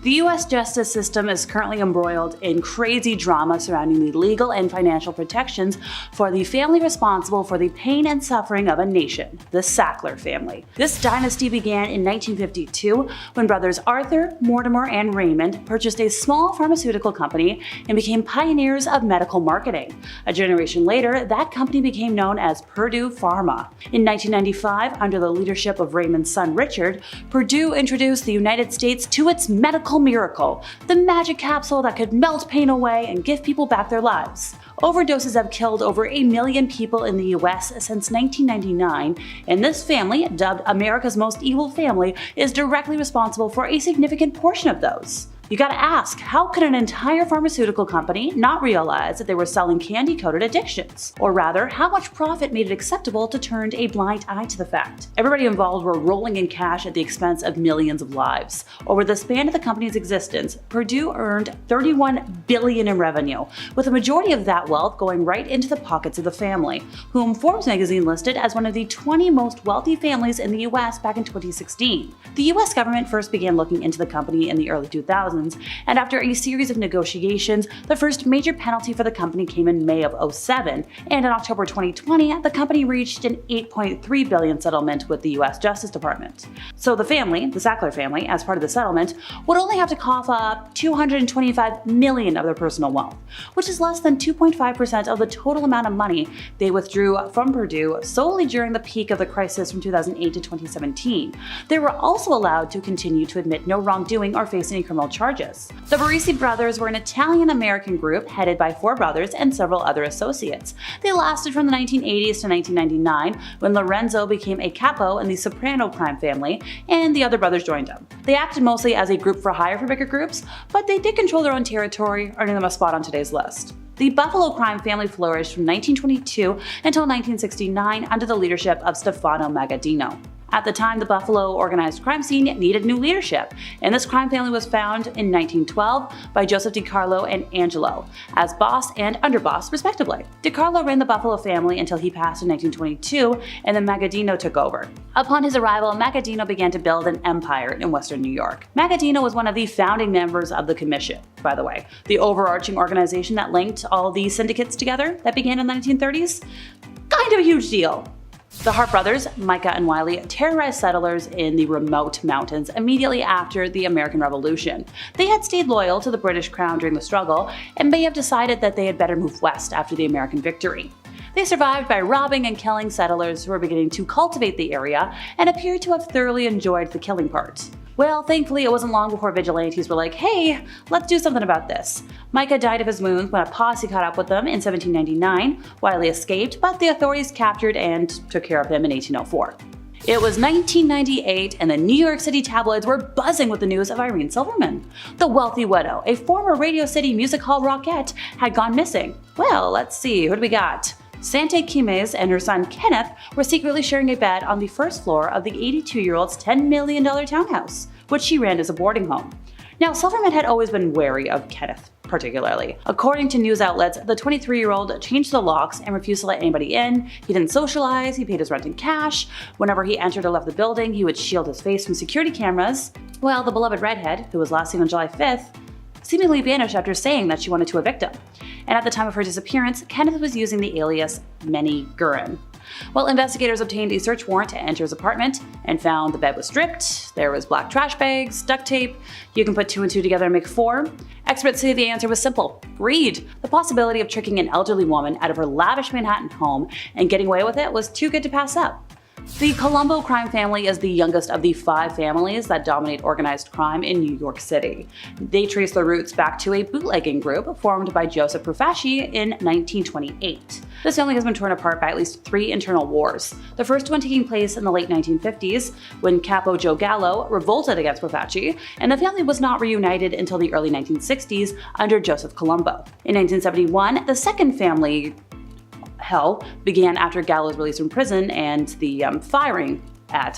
The U.S. justice system is currently embroiled in crazy drama surrounding the legal and financial protections for the family responsible for the pain and suffering of a nation, the Sackler family. This dynasty began in 1952 when brothers Arthur, Mortimer, and Raymond purchased a small pharmaceutical company and became pioneers of medical marketing. A generation later, that company became known as Purdue Pharma. In 1995, under the leadership of Raymond's son Richard, Purdue introduced the United States to its medical miracle, the magic capsule that could melt pain away and give people back their lives. Overdoses have killed over 1 million people in the US since 1999, and this family, dubbed America's most evil family, is directly responsible for a significant portion of those. You gotta ask, how could an entire pharmaceutical company not realize that they were selling candy-coated addictions? Or rather, how much profit made it acceptable to turn a blind eye to the fact? Everybody involved were rolling in cash at the expense of millions of lives. Over the span of the company's existence, Purdue earned $31 billion in revenue, with a majority of that wealth going right into the pockets of the family, whom Forbes magazine listed as one of the 20 most wealthy families in the US back in 2016. The US government first began looking into the company in the early 2000s, and after a series of negotiations, the first major penalty for the company came in May of 2007, and in October 2020, the company reached an $8.3 billion settlement with the US Justice Department. So the family, the Sackler family, as part of the settlement, would only have to cough up $225 million of their personal wealth, which is less than 2.5% of the total amount of money they withdrew from Purdue solely during the peak of the crisis from 2008 to 2017. They were also allowed to continue to admit no wrongdoing or face any criminal charges. The Barisi brothers were an Italian-American group headed by 4 brothers and several other associates. They lasted from the 1980s to 1999, when Lorenzo became a capo in the Soprano crime family, and the other brothers joined them. They acted mostly as a group for hire for bigger groups, but they did control their own territory, earning them a spot on today's list. The Buffalo crime family flourished from 1922 until 1969 under the leadership of Stefano Magaddino. At the time, the Buffalo organized crime scene needed new leadership, and this crime family was found in 1912 by Joseph DiCarlo and Angelo, as boss and underboss respectively. DiCarlo ran the Buffalo family until he passed in 1922, and then Magaddino took over. Upon his arrival, Magaddino began to build an empire in Western New York. Magaddino was one of the founding members of the Commission, by the way, the overarching organization that linked all these syndicates together that began in the 1930s. Kind of a huge deal. The Hart brothers, Micah and Wiley, terrorized settlers in the remote mountains immediately after the American Revolution. They had stayed loyal to the British Crown during the struggle and may have decided that they had better move west after the American victory. They survived by robbing and killing settlers who were beginning to cultivate the area and appeared to have thoroughly enjoyed the killing part. Well, thankfully, it wasn't long before vigilantes were like, hey, let's do something about this. Micah died of his wounds when a posse caught up with them in 1799. Wiley escaped, but the authorities captured and took care of him in 1804. It was 1998, and the New York City tabloids were buzzing with the news of Irene Silverman. The wealthy widow, a former Radio City Music Hall rockette, had gone missing. Well, let's see, who do we got? Sante Kimes and her son Kenneth were secretly sharing a bed on the first floor of the 82-year-old's $10 million townhouse, which she ran as a boarding home. Now, Silverman had always been wary of Kenneth, particularly. According to news outlets, the 23-year-old changed the locks and refused to let anybody in. He didn't socialize, he paid his rent in cash. Whenever he entered or left the building, he would shield his face from security cameras. Well, the beloved redhead, who was last seen on July 5th, seemingly vanished after saying that she wanted to evict him. And at the time of her disappearance, Kenneth was using the alias Manny Gurin. Well, investigators obtained a search warrant to enter his apartment and found the bed was stripped, there was black trash bags, duct tape. You can put 2 and 2 together and make 4. Experts say the answer was simple: greed. The possibility of tricking an elderly woman out of her lavish Manhattan home and getting away with it was too good to pass up. The Colombo crime family is the youngest of the 5 families that dominate organized crime in New York City. They trace their roots back to a bootlegging group formed by Joseph Profaci in 1928. This family has been torn apart by at least 3 internal wars, the first one taking place in the late 1950s when Capo Joe Gallo revolted against Profaci, and the family was not reunited until the early 1960s under Joseph Colombo. In 1971, the second family hell began after Gallo's release from prison and the firing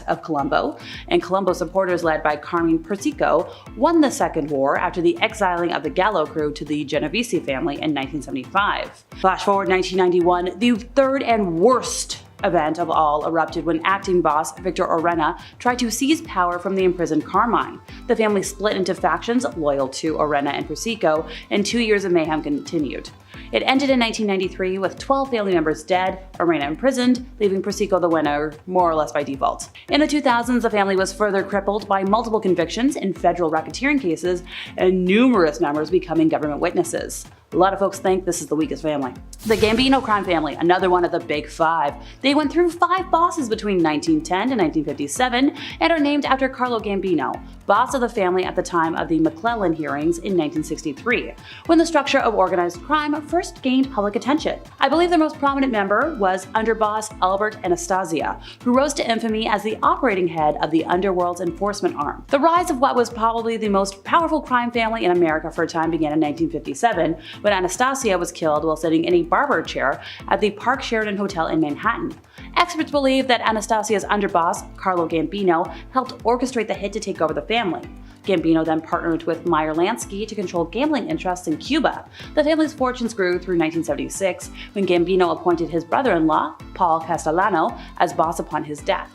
of Colombo, and Colombo supporters led by Carmine Persico won the Second War after the exiling of the Gallo crew to the Genovese family in 1975. Flash forward 1991, the third and worst event of all erupted when acting boss Victor Orena tried to seize power from the imprisoned Carmine. The family split into factions loyal to Orena and Persico, and 2 years of mayhem continued. It ended in 1993 with 12 family members dead, Orena imprisoned, leaving Persico the winner more or less by default. In the 2000s, the family was further crippled by multiple convictions in federal racketeering cases and numerous members becoming government witnesses. A lot of folks think this is the weakest family. The Gambino crime family, another one of the big five. They went through 5 bosses between 1910 to 1957 and are named after Carlo Gambino, boss of the family at the time of the McClellan hearings in 1963, when the structure of organized crime first gained public attention. I believe their most prominent member was underboss Albert Anastasia, who rose to infamy as the operating head of the underworld's enforcement arm. The rise of what was probably the most powerful crime family in America for a time began in 1957, when Anastasia was killed while sitting in a barber chair at the Park Sheridan Hotel in Manhattan. Experts believe that Anastasia's underboss, Carlo Gambino, helped orchestrate the hit to take over the family. Gambino then partnered with Meyer Lansky to control gambling interests in Cuba. The family's fortunes grew through 1976, when Gambino appointed his brother-in-law, Paul Castellano, as boss upon his death.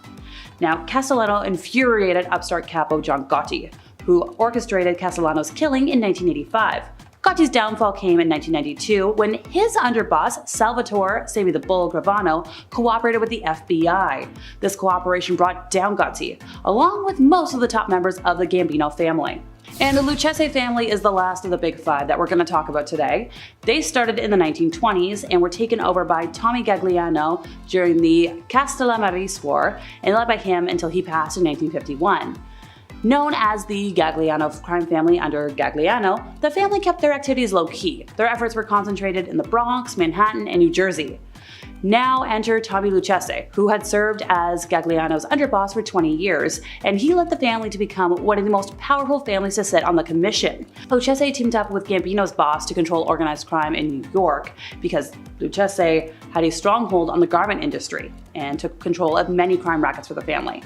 Now, Castellano infuriated upstart capo John Gotti, who orchestrated Castellano's killing in 1985. Gotti's downfall came in 1992 when his underboss, Salvatore "Sammy the Bull" Gravano, cooperated with the FBI. This cooperation brought down Gotti, along with most of the top members of the Gambino family. And the Lucchese family is the last of the big five that we're going to talk about today. They started in the 1920s and were taken over by Tommy Gagliano during the Castellamarese War and led by him until he passed in 1951. Known as the Gagliano crime family under Gagliano, the family kept their activities low-key. Their efforts were concentrated in the Bronx, Manhattan, and New Jersey. Now enter Tommy Lucchese, who had served as Gagliano's underboss for 20 years, and he led the family to become one of the most powerful families to sit on the commission. Lucchese teamed up with Gambino's boss to control organized crime in New York, because Lucchese had a stronghold on the garment industry and took control of many crime rackets for the family.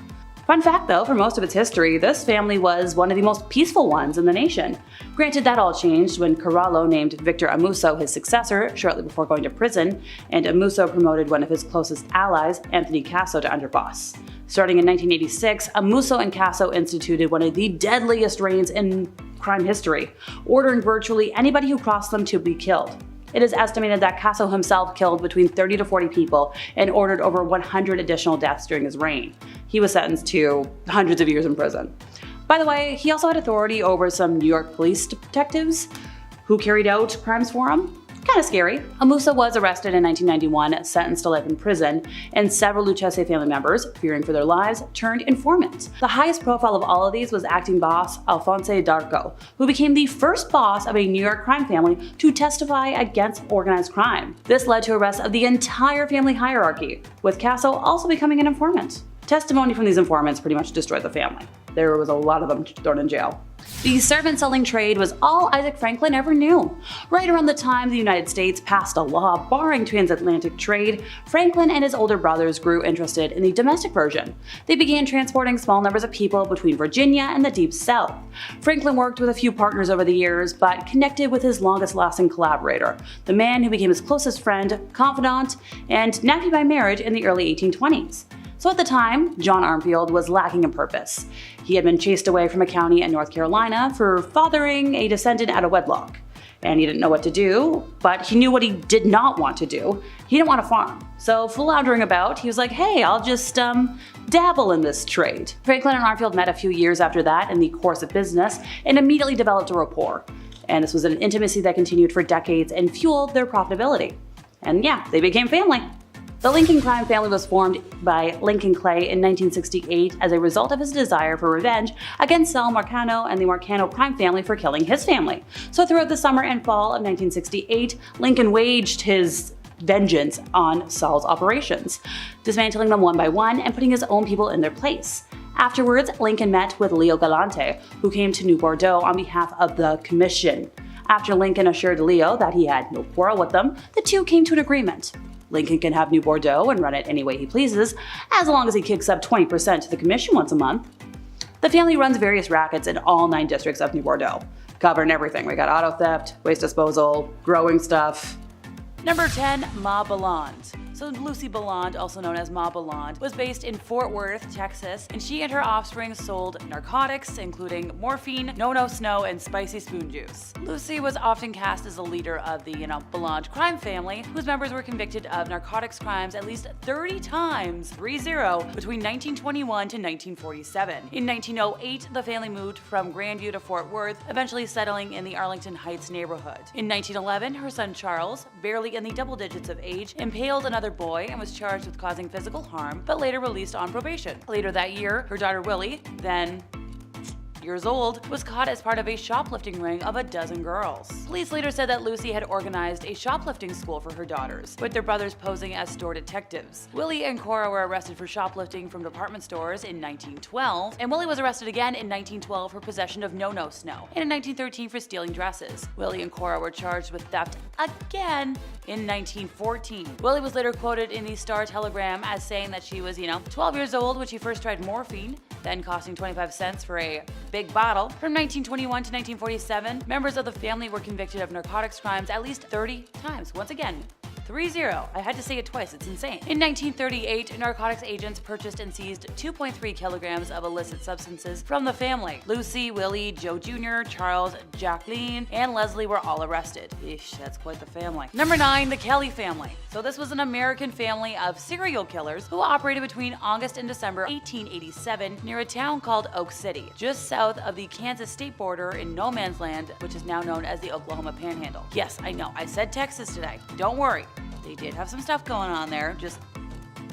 Fun fact though, for most of its history, this family was one of the most peaceful ones in the nation. Granted, that all changed when Corallo named Victor Amuso his successor shortly before going to prison, and Amuso promoted one of his closest allies, Anthony Casso, to underboss. Starting in 1986, Amuso and Casso instituted one of the deadliest reigns in crime history, ordering virtually anybody who crossed them to be killed. It is estimated that Casso himself killed between 30 to 40 people and ordered over 100 additional deaths during his reign. He was sentenced to hundreds of years in prison. By the way, he also had authority over some New York police detectives who carried out crimes for him. Kind of scary. Amuso was arrested in 1991, sentenced to life in prison, and several Lucchese family members, fearing for their lives, turned informant. The highest profile of all of these was acting boss Alphonse Darco, who became the first boss of a New York crime family to testify against organized crime. This led to arrests of the entire family hierarchy, with Casso also becoming an informant. Testimony from these informants pretty much destroyed the family. There was a lot of them thrown in jail. The servant selling trade was all Isaac Franklin ever knew. Right around the time the United States passed a law barring transatlantic trade, Franklin and his older brothers grew interested in the domestic version. They began transporting small numbers of people between Virginia and the Deep South. Franklin worked with a few partners over the years, but connected with his longest-lasting collaborator, the man who became his closest friend, confidant, and nephew by marriage in the early 1820s. So at the time, John Armfield was lacking in purpose. He had been chased away from a county in North Carolina for fathering a descendant out of wedlock. And he didn't know what to do, but he knew what he did not want to do. He didn't want to farm. So floundering about, he was like, hey, I'll just dabble in this trade. Franklin and Armfield met a few years after that in the course of business and immediately developed a rapport. And this was an intimacy that continued for decades and fueled their profitability. And yeah, they became family. The Lincoln crime family was formed by Lincoln Clay in 1968 as a result of his desire for revenge against Sal Marcano and the Marcano crime family for killing his family. So throughout the summer and fall of 1968, Lincoln waged his vengeance on Sal's operations, dismantling them one by one and putting his own people in their place. Afterwards, Lincoln met with Leo Galante, who came to New Bordeaux on behalf of the Commission. After Lincoln assured Leo that he had no quarrel with them, the two came to an agreement. Lincoln can have New Bordeaux and run it any way he pleases, as long as he kicks up 20% to the commission once a month. The family runs various rackets in all 9 districts of New Bordeaux, covering everything. We got auto theft, waste disposal, growing stuff. Number 10, Ma Belland. So Lucy Belland, also known as Ma Belland, was based in Fort Worth, Texas, and she and her offspring sold narcotics, including morphine, no-no snow, and spicy spoon juice. Lucy was often cast as the leader of the, Belland crime family, whose members were convicted of narcotics crimes at least 30 times, 30, between 1921 to 1947. In 1908, the family moved from Grandview to Fort Worth, eventually settling in the Arlington Heights neighborhood. In 1911, her son Charles, barely in the double digits of age, impaled another boy and was charged with causing physical harm, but later released on probation. Later that year, her daughter Willie, then years old, was caught as part of a shoplifting ring of a dozen girls. Police later said that Lucy had organized a shoplifting school for her daughters, with their brothers posing as store detectives. Willie and Cora were arrested for shoplifting from department stores in 1912, and Willie was arrested again in 1912 for possession of no-no snow, and in 1913 for stealing dresses. Willie and Cora were charged with theft again in 1914. Willie was later quoted in the Star-Telegram as saying that she was, 12 years old when she first tried morphine, then costing 25 cents for a big bottle. From 1921 to 1947, members of the family were convicted of narcotics crimes at least 30 times. Once again, 30. I had to say it twice, it's insane. In 1938, narcotics agents purchased and seized 2.3 kilograms of illicit substances from the family. Lucy, Willie, Joe Jr., Charles, Jacqueline, and Leslie were all arrested. Eesh, that's quite the family. Number 9, the Kelly family. So this was an American family of serial killers who operated between August and December 1887 near a town called Oak City, just south of the Kansas state border in no man's land, which is now known as the Oklahoma Panhandle. Yes, I know, I said Texas today. Don't worry. They did have some stuff going on there, just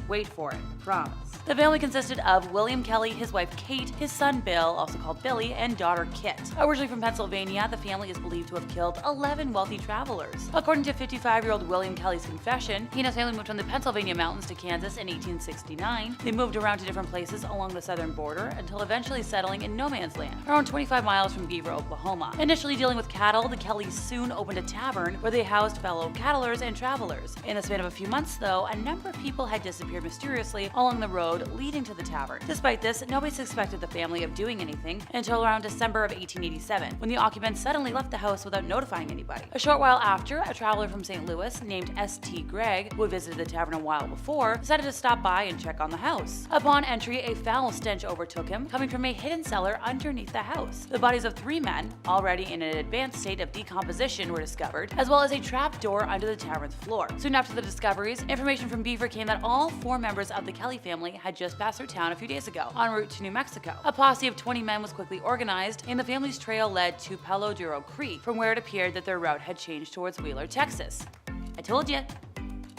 wait for it, promise. The family consisted of William Kelly, his wife Kate, his son Bill, also called Billy, and daughter Kit. Originally from Pennsylvania, the family is believed to have killed 11 wealthy travelers. According to 55-year-old William Kelly's confession, he and his family moved from the Pennsylvania mountains to Kansas in 1869. They moved around to different places along the southern border until eventually settling in no man's land, around 25 miles from Beaver, Oklahoma. Initially dealing with cattle, the Kellys soon opened a tavern where they housed fellow cattlers and travelers. In the span of a few months, though, a number of people had disappeared mysteriously along the road leading to the tavern. Despite this, nobody suspected the family of doing anything until around December of 1887, when the occupants suddenly left the house without notifying anybody. A short while after, a traveler from St. Louis named S.T. Gregg, who had visited the tavern a while before, decided to stop by and check on the house. Upon entry, a foul stench overtook him, coming from a hidden cellar underneath the house. The bodies of 3 men, already in an advanced state of decomposition, were discovered, as well as a trap door under the tavern's floor. Soon after the discoveries, information from Beaver came that all 4 members of the Kelly family had just passed through town a few days ago, en route to New Mexico. A posse of 20 men was quickly organized, and the family's trail led to Palo Duro Creek, from where it appeared that their route had changed towards Wheeler, Texas. I told you.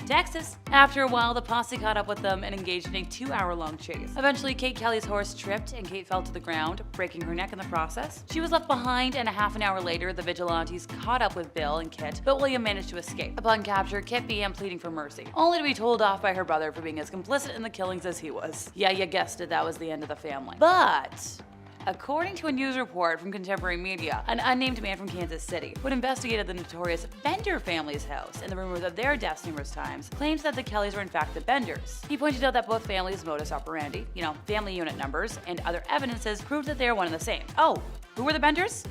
Texas. After a while, the posse caught up with them and engaged in a 2-hour-long chase. Eventually, Kate Kelly's horse tripped and Kate fell to the ground, breaking her neck in the process. She was left behind, and a half an hour later, the vigilantes caught up with Bill and Kit, but William managed to escape. Upon capture, Kit began pleading for mercy, only to be told off by her brother for being as complicit in the killings as he was. Yeah, you guessed it, that was the end of the family. But according to a news report from contemporary media, an unnamed man from Kansas City, who had investigated the notorious Bender family's house and the rumors of their deaths numerous times, claims that the Kellys were in fact the Benders. He pointed out that both families' modus operandi, family unit numbers, and other evidences proved that they are one and the same. Oh, who were the Benders?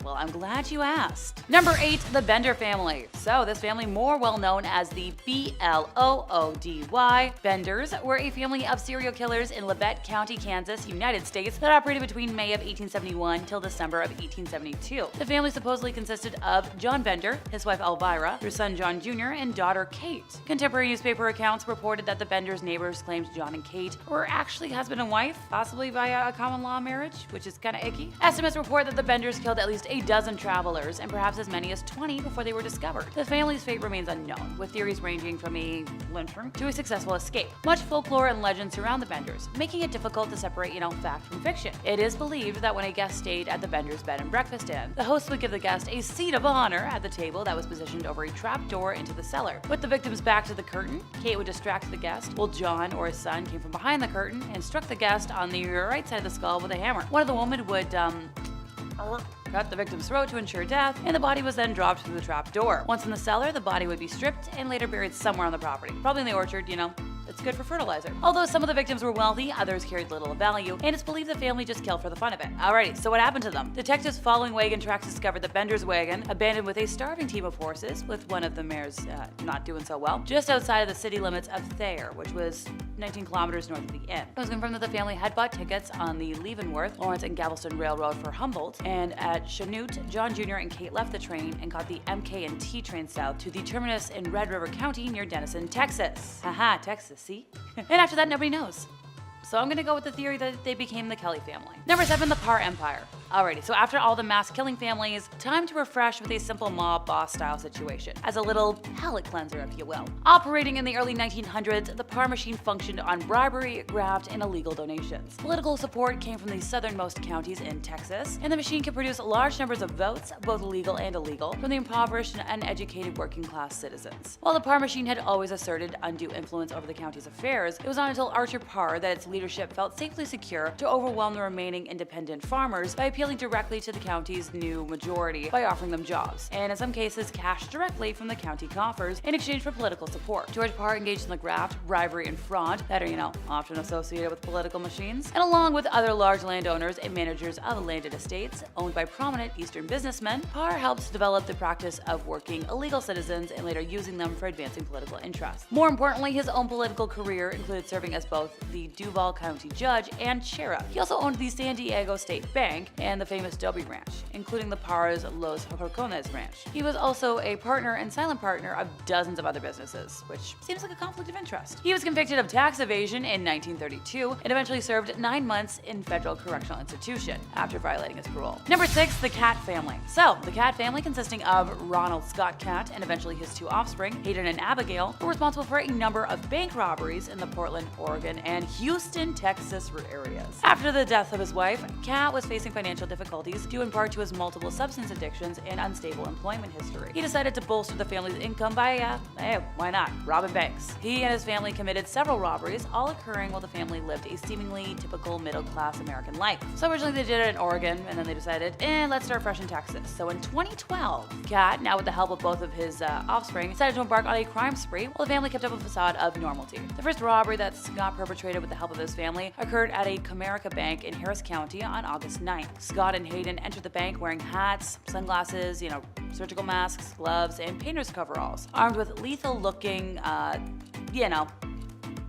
Well, I'm glad you asked. Number 8, the Bender family. So this family, more well known as the B-L-O-O-D-Y Benders, were a family of serial killers in Labette County, Kansas, United States, that operated between May of 1871 till December of 1872. The family supposedly consisted of John Bender, his wife Elvira, their son John Jr., and daughter Kate. Contemporary newspaper accounts reported that the Benders' neighbors claimed John and Kate were actually husband and wife, possibly via a common law marriage, which is kind of icky. Estimates report that the Benders killed at least a dozen travelers and perhaps as many as 20 before they were discovered. The family's fate remains unknown, with theories ranging from a lynching to a successful escape. Much folklore and legend surround the Benders, making it difficult to separate, fact from fiction. It is believed that when a guest stayed at the Benders' bed and breakfast inn, the host would give the guest a seat of honor at the table that was positioned over a trap door into the cellar. With the victim's back to the curtain, Kate would distract the guest, while John or his son came from behind the curtain and struck the guest on the right side of the skull with a hammer. One of the women would, cut the victim's throat to ensure death, and the body was then dropped through the trap door. Once in the cellar, the body would be stripped and later buried somewhere on the property. Probably in the orchard, it's good for fertilizer. Although some of the victims were wealthy, others carried little value, and it's believed the family just killed for the fun of it. Alrighty, so what happened to them? Detectives following wagon tracks discovered the Bender's wagon, abandoned with a starving team of horses, with one of the mares not doing so well, just outside of the city limits of Thayer, which was 19 kilometers north of the inn. It was confirmed that the family had bought tickets on the Leavenworth, Lawrence, and Galveston Railroad for Humboldt, and at Chanute, John Jr. and Kate left the train and caught the MK&T train south to the terminus in Red River County near Denison, Texas. Haha, Texas, see? And after that, nobody knows. So I'm gonna go with the theory that they became the Kelly family. Number 7, the Parr Empire. Alrighty, so after all the mass killing families, time to refresh with a simple mob boss style situation, as a little palate cleanser, if you will. Operating in the early 1900s, the Parr machine functioned on bribery, graft, and illegal donations. Political support came from the southernmost counties in Texas, and the machine could produce large numbers of votes, both legal and illegal, from the impoverished and uneducated working class citizens. While the Parr machine had always asserted undue influence over the county's affairs, it was not until Archer Parr that its leadership felt safely secure to overwhelm the remaining independent farmers by appealing directly to the county's new majority by offering them jobs, and in some cases cash directly from the county coffers in exchange for political support. George Parr engaged in the graft, bribery, and fraud that are, often associated with political machines, and along with other large landowners and managers of landed estates owned by prominent Eastern businessmen, Parr helped develop the practice of working illegal citizens and later using them for advancing political interests. More importantly, his own political career included serving as both the Duval County judge and sheriff. He also owned the San Diego State Bank and the famous Dobie Ranch, including the Parr's Los Horcones Ranch. He was also a partner and silent partner of dozens of other businesses, which seems like a conflict of interest. He was convicted of tax evasion in 1932 and eventually served 9 months in federal correctional institution after violating his parole. Number 6, the Cat family. So, the Cat family, consisting of Ronald Scott Cat and eventually his 2 offspring, Hayden and Abigail, were responsible for a number of bank robberies in the Portland, Oregon, and Houston, Texas areas. After the death of his wife, Cat was facing financial difficulties due in part to his multiple substance addictions and unstable employment history. He decided to bolster the family's income by, why not, robbing banks. He and his family committed several robberies, all occurring while the family lived a seemingly typical middle-class American life. So originally they did it in Oregon, and then they decided, let's start fresh in Texas. So in 2012, Cat, now with the help of both of his offspring, decided to embark on a crime spree while the family kept up a facade of normality. The first robbery that Scott perpetrated with the help of his family occurred at a Comerica Bank in Harris County on August 9th. Scott and Hayden entered the bank wearing hats, sunglasses, surgical masks, gloves, and painter's coveralls, armed with lethal-looking,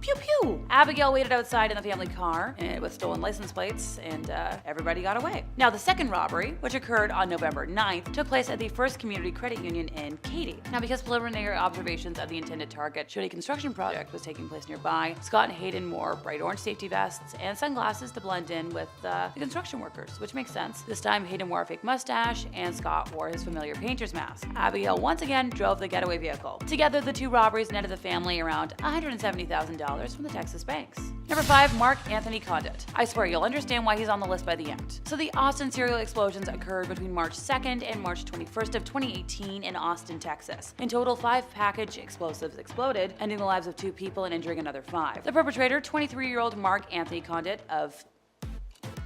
pew pew. Abigail waited outside in the family car with stolen license plates, and everybody got away. Now, the second robbery, which occurred on November 9th, took place at the First Community Credit Union in Katy. Now, because preliminary observations of the intended target showed a construction project was taking place nearby, Scott and Hayden wore bright orange safety vests and sunglasses to blend in with the construction workers, which makes sense. This time, Hayden wore a fake mustache, and Scott wore his familiar painter's mask. Abigail once again drove the getaway vehicle. Together, the 2 robberies netted the family around $170,000 from the Texas banks. Number 5, Mark Anthony Condit. I swear you'll understand why he's on the list by the end. So the Austin serial explosions occurred between March 2nd and March 21st of 2018 in Austin, Texas. In total, 5 package explosives exploded, ending the lives of 2 people and injuring another 5. The perpetrator, 23-year-old Mark Anthony Condit of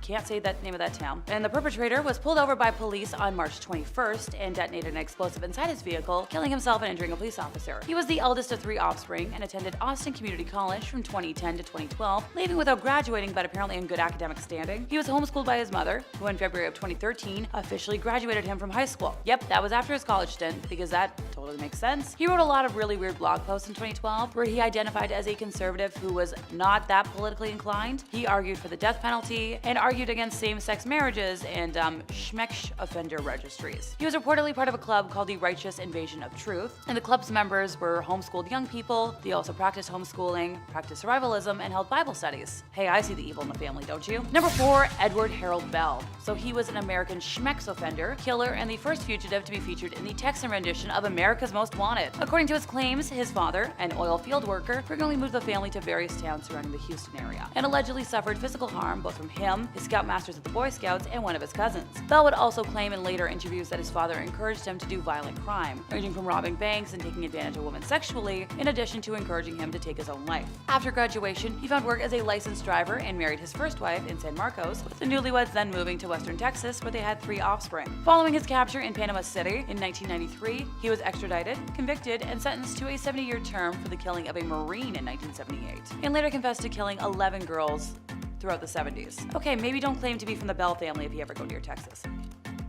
can't say that name of that town. And the perpetrator was pulled over by police on March 21st and detonated an explosive inside his vehicle, killing himself and injuring a police officer. He was the eldest of 3 offspring and attended Austin Community College from 2010 to 2012, leaving without graduating but apparently in good academic standing. He was homeschooled by his mother, who in February of 2013 officially graduated him from high school. Yep, that was after his college stint, because that totally makes sense. He wrote a lot of really weird blog posts in 2012 where he identified as a conservative who was not that politically inclined. He argued for the death penalty and argued against same-sex marriages and schmecks offender registries. He was reportedly part of a club called the Righteous Invasion of Truth, and the club's members were homeschooled young people. They also practiced homeschooling, practiced survivalism, and held Bible studies. Hey, I see the evil in the family, don't you? Number 4, Edward Harold Bell. So he was an American schmecks offender, killer, and the first fugitive to be featured in the Texan rendition of America's Most Wanted. According to his claims, his father, an oil field worker, frequently moved the family to various towns surrounding the Houston area, and allegedly suffered physical harm both from him, his scoutmasters of the Boy Scouts and one of his cousins. Bell would also claim in later interviews that his father encouraged him to do violent crime, ranging from robbing banks and taking advantage of women sexually, in addition to encouraging him to take his own life. After graduation, he found work as a licensed driver and married his first wife in San Marcos, with the newlyweds then moving to Western Texas, where they had 3 offspring. Following his capture in Panama City in 1993, he was extradited, convicted, and sentenced to a 70-year term for the killing of a Marine in 1978, and later confessed to killing 11 girls throughout the 70s. Okay, maybe don't claim to be from the Bell family if you ever go near Texas.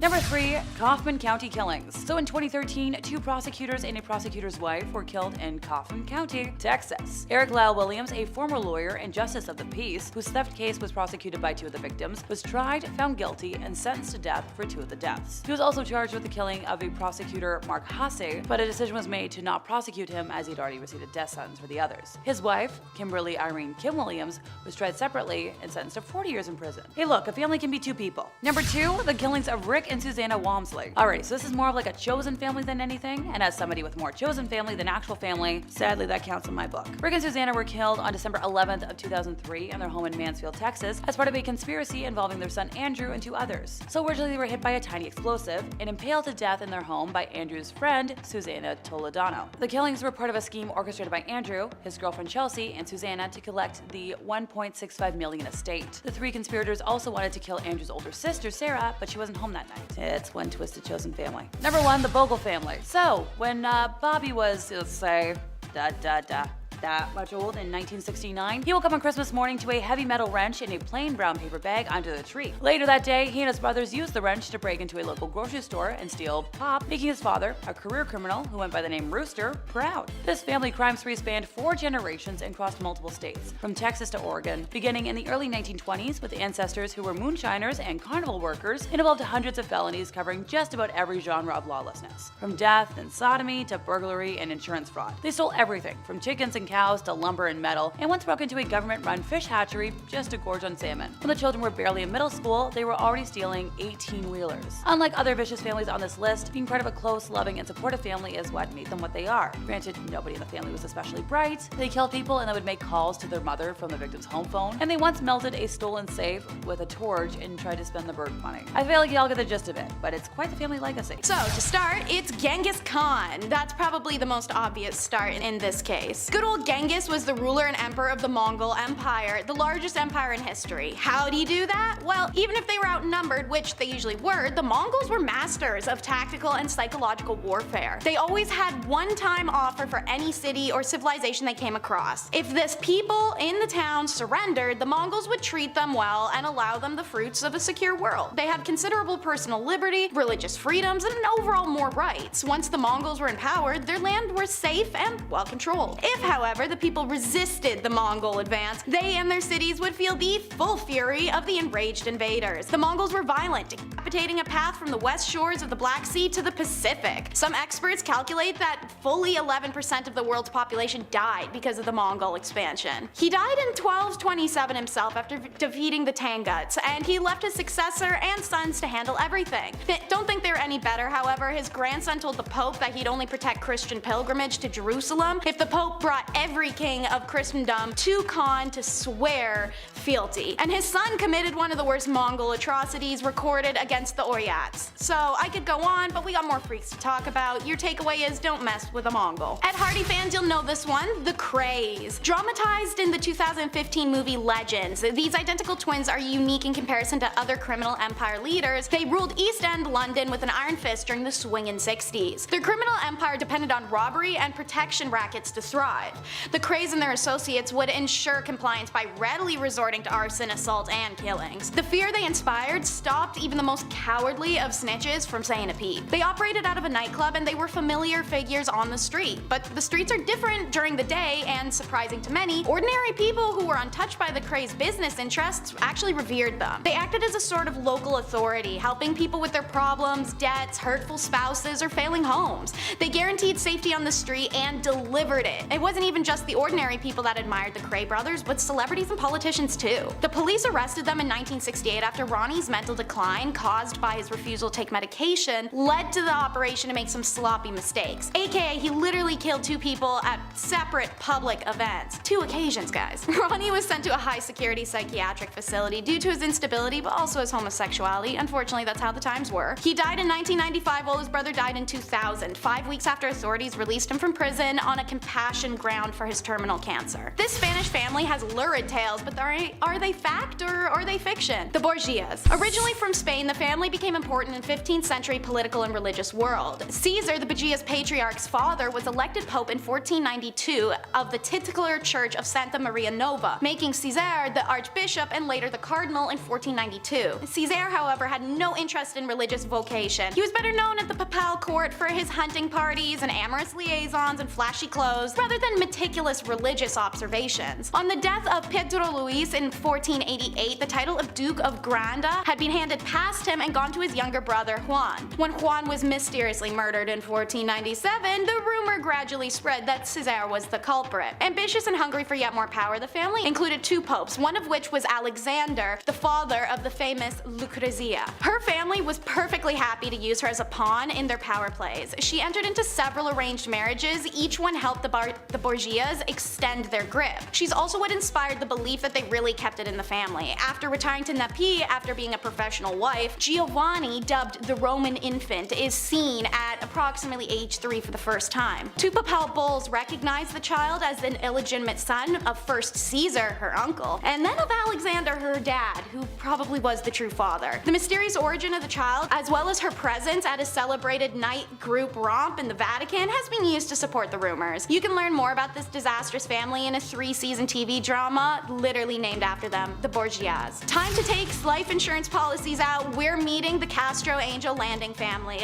Number 3. Kaufman County killings. So in 2013, 2 prosecutors and a prosecutor's wife were killed in Kaufman County, Texas. Eric Lyle Williams, a former lawyer and justice of the peace, whose theft case was prosecuted by 2 of the victims, was tried, found guilty, and sentenced to death for 2 of the deaths. He was also charged with the killing of a prosecutor, Mark Hasse, but a decision was made to not prosecute him as he'd already received a death sentence for the others. His wife, Kimberly Irene Kim Williams, was tried separately and sentenced to 40 years in prison. Hey look, a family can be 2 people. Number 2. The killings of Rick and Susanna Walmsley. Alrighty, so this is more of like a chosen family than anything, and as somebody with more chosen family than actual family, sadly that counts in my book. Rick and Susanna were killed on December 11th of 2003 in their home in Mansfield, Texas, as part of a conspiracy involving their son Andrew and 2 others. So originally they were hit by a tiny explosive and impaled to death in their home by Andrew's friend, Susanna Toledano. The killings were part of a scheme orchestrated by Andrew, his girlfriend Chelsea, and Susanna to collect the $1.65 million estate. The 3 conspirators also wanted to kill Andrew's older sister, Sarah, but she wasn't home that night. It's one twisted chosen family. Number 1, the Bogle family. So, when Bobby was, let's say, that much old in 1969, he woke up on Christmas morning to a heavy metal wrench in a plain brown paper bag under the tree. Later that day, he and his brothers used the wrench to break into a local grocery store and steal pop, making his father, a career criminal who went by the name Rooster, proud. This family crime spree spanned 4 generations and crossed multiple states, from Texas to Oregon, beginning in the early 1920s with ancestors who were moonshiners and carnival workers, and involved hundreds of felonies covering just about every genre of lawlessness, from death and sodomy to burglary and insurance fraud. They stole everything from chickens and cows to lumber and metal, and once broke into a government-run fish hatchery just to gorge on salmon. When the children were barely in middle school, they were already stealing 18-wheelers. Unlike other vicious families on this list, being part of a close, loving, and supportive family is what made them what they are. Granted, nobody in the family was especially bright. They killed people and then would make calls to their mother from the victim's home phone, and they once melted a stolen safe with a torch and tried to spend the burnt money. I feel like y'all get the gist of it, but it's quite the family legacy. So, to start, it's Genghis Khan. That's probably the most obvious start in this case. Good old Genghis was the ruler and emperor of the Mongol Empire, the largest empire in history. How'd he do that? Well, even if they were outnumbered, which they usually were, the Mongols were masters of tactical and psychological warfare. They always had one-time offer for any city or civilization they came across. If this people in the town surrendered, the Mongols would treat them well and allow them the fruits of a secure world. They had considerable personal liberty, religious freedoms, and overall more rights. Once the Mongols were empowered, their land was safe and well controlled. If, however, the people resisted the Mongol advance, they and their cities would feel the full fury of the enraged invaders. The Mongols were violent, decapitating a path from the west shores of the Black Sea to the Pacific. Some experts calculate that fully 11% of the world's population died because of the Mongol expansion. He died in 1227 himself after defeating the Tanguts, and he left his successor and sons to handle everything. Don't think they were any better, however. His grandson told the Pope that he'd only protect Christian pilgrimage to Jerusalem if the Pope brought every king of Christendom to Khan to swear fealty. And his son committed one of the worst Mongol atrocities recorded against the Oryats. So I could go on, but we got more freaks to talk about. Your takeaway is don't mess with a Mongol. Ed Hardy fans, you'll know this one, the Krays. Dramatized in the 2015 movie Legends, these identical twins are unique in comparison to other criminal empire leaders. They ruled East End London with an iron fist during the swingin' 60s. Their criminal empire depended on robbery and protection rackets to thrive. The Krays and their associates would ensure compliance by readily resorting to arson, assault, and killings. The fear they inspired stopped even the most cowardly of snitches from saying a peep. They operated out of a nightclub and they were familiar figures on the street. But the streets are different during the day, and surprising to many, ordinary people who were untouched by the Krays' business interests actually revered them. They acted as a sort of local authority, helping people with their problems, debts, hurtful spouses, or failing homes. They guaranteed safety on the street and delivered it. It wasn't even just the ordinary people that admired the Cray brothers, but celebrities and politicians too. The police arrested them in 1968 after Ronnie's mental decline, caused by his refusal to take medication, led to the operation to make some sloppy mistakes. AKA, he literally killed 2 people at separate public events. 2 occasions, guys. Ronnie was sent to a high-security psychiatric facility due to his instability, but also his homosexuality. Unfortunately, that's how the times were. He died in 1995 while his brother died in 2000, 5 weeks after authorities released him from prison on a compassion ground for his terminal cancer. This Spanish family has lurid tales, but are they fact or are they fiction? The Borgias. Originally from Spain, the family became important in 15th century political and religious world. Caesar, the Borgias patriarch's father, was elected pope in 1492 of the titular church of Santa Maria Nova, making Caesar the archbishop and later the cardinal in 1492. Caesar, however, had no interest in religious vocation. He was better known at the papal court for his hunting parties and amorous liaisons and flashy clothes, rather than meticulous religious observations. On the death of Pedro Luis in 1488, the title of Duke of Granda had been handed past him and gone to his younger brother Juan. When Juan was mysteriously murdered in 1497, the rumor gradually spread that Caesar was the culprit. Ambitious and hungry for yet more power, the family included 2 popes, one of which was Alexander, the father of the famous Lucrezia. Her family was perfectly happy to use her as a pawn in their power plays. She entered into several arranged marriages, each one helped the Borgias extend their grip. She's also what inspired the belief that they really kept it in the family. After retiring to Naples after being a professional wife, Giovanni, dubbed the Roman infant, is seen at approximately age 3 for the first time. 2 papal bulls recognized the child as an illegitimate son of first Caesar, her uncle, and then of Alexander, her dad, who probably was the true father. The mysterious origin of the child, as well as her presence at a celebrated night group romp in the Vatican, has been used to support the rumors. You can learn more about this disastrous family in a 3-season TV drama literally named after them, the Borgias. Time to take life insurance policies out. We're meeting the Castro Angel Landing family.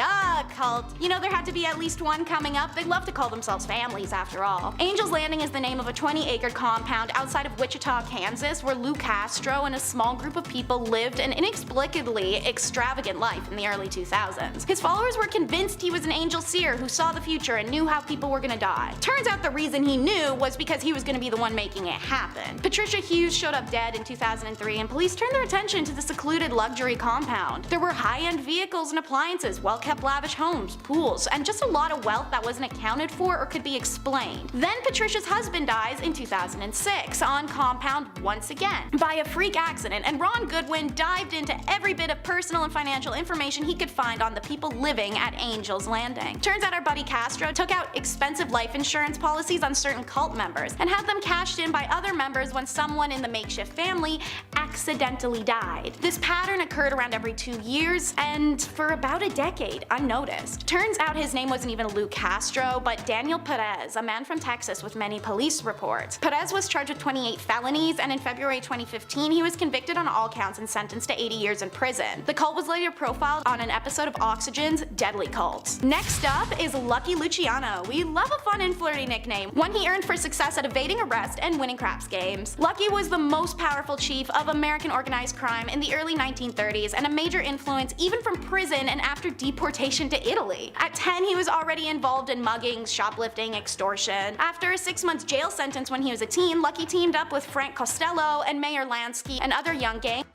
Cult. You know there had to be at least one coming up. They love to call themselves families after all. Angel's Landing is the name of a 20-acre compound outside of Wichita, Kansas, where Lou Castro and a small group of people lived an inexplicably extravagant life in the early 2000s. His followers were convinced he was an angel seer who saw the future and knew how people were gonna die. Turns out the reason he knew was because he was gonna be the one making it happen. Patricia Hughes showed up dead in 2003 and police turned their attention to the secluded luxury compound. There were high-end vehicles and appliances, well-kept lavish homes, pools, and just a lot of wealth that wasn't accounted for or could be explained. Then Patricia's husband dies in 2006 on compound once again by a freak accident, and Ron Goodwin dived into every bit of personal and financial information he could find on the people living at Angel's Landing. Turns out our buddy Castro took out expensive life insurance policies on certain cult members and had them cashed in by other members when someone in the makeshift family accidentally died. This pattern occurred around every 2 years and for about a decade, unnoticed. Turns out his name wasn't even Lou Castro, but Daniel Perez, a man from Texas with many police reports. Perez was charged with 28 felonies, and in February 2015 he was convicted on all counts and sentenced to 80 years in prison. The cult was later profiled on an episode of Oxygen's Deadly Cults. Next up is Lucky Luciano. We love a fun and flirty nickname, one he earned for success at evading arrest and winning craps games. Lucky was the most powerful chief of American organized crime in the early 1930s and a major influence even from prison and after deportation to Italy. At 10, he was already involved in muggings, shoplifting, extortion. After a 6-month jail sentence when he was a teen, Lucky teamed up with Frank Costello and Mayor Lansky and other young gangs,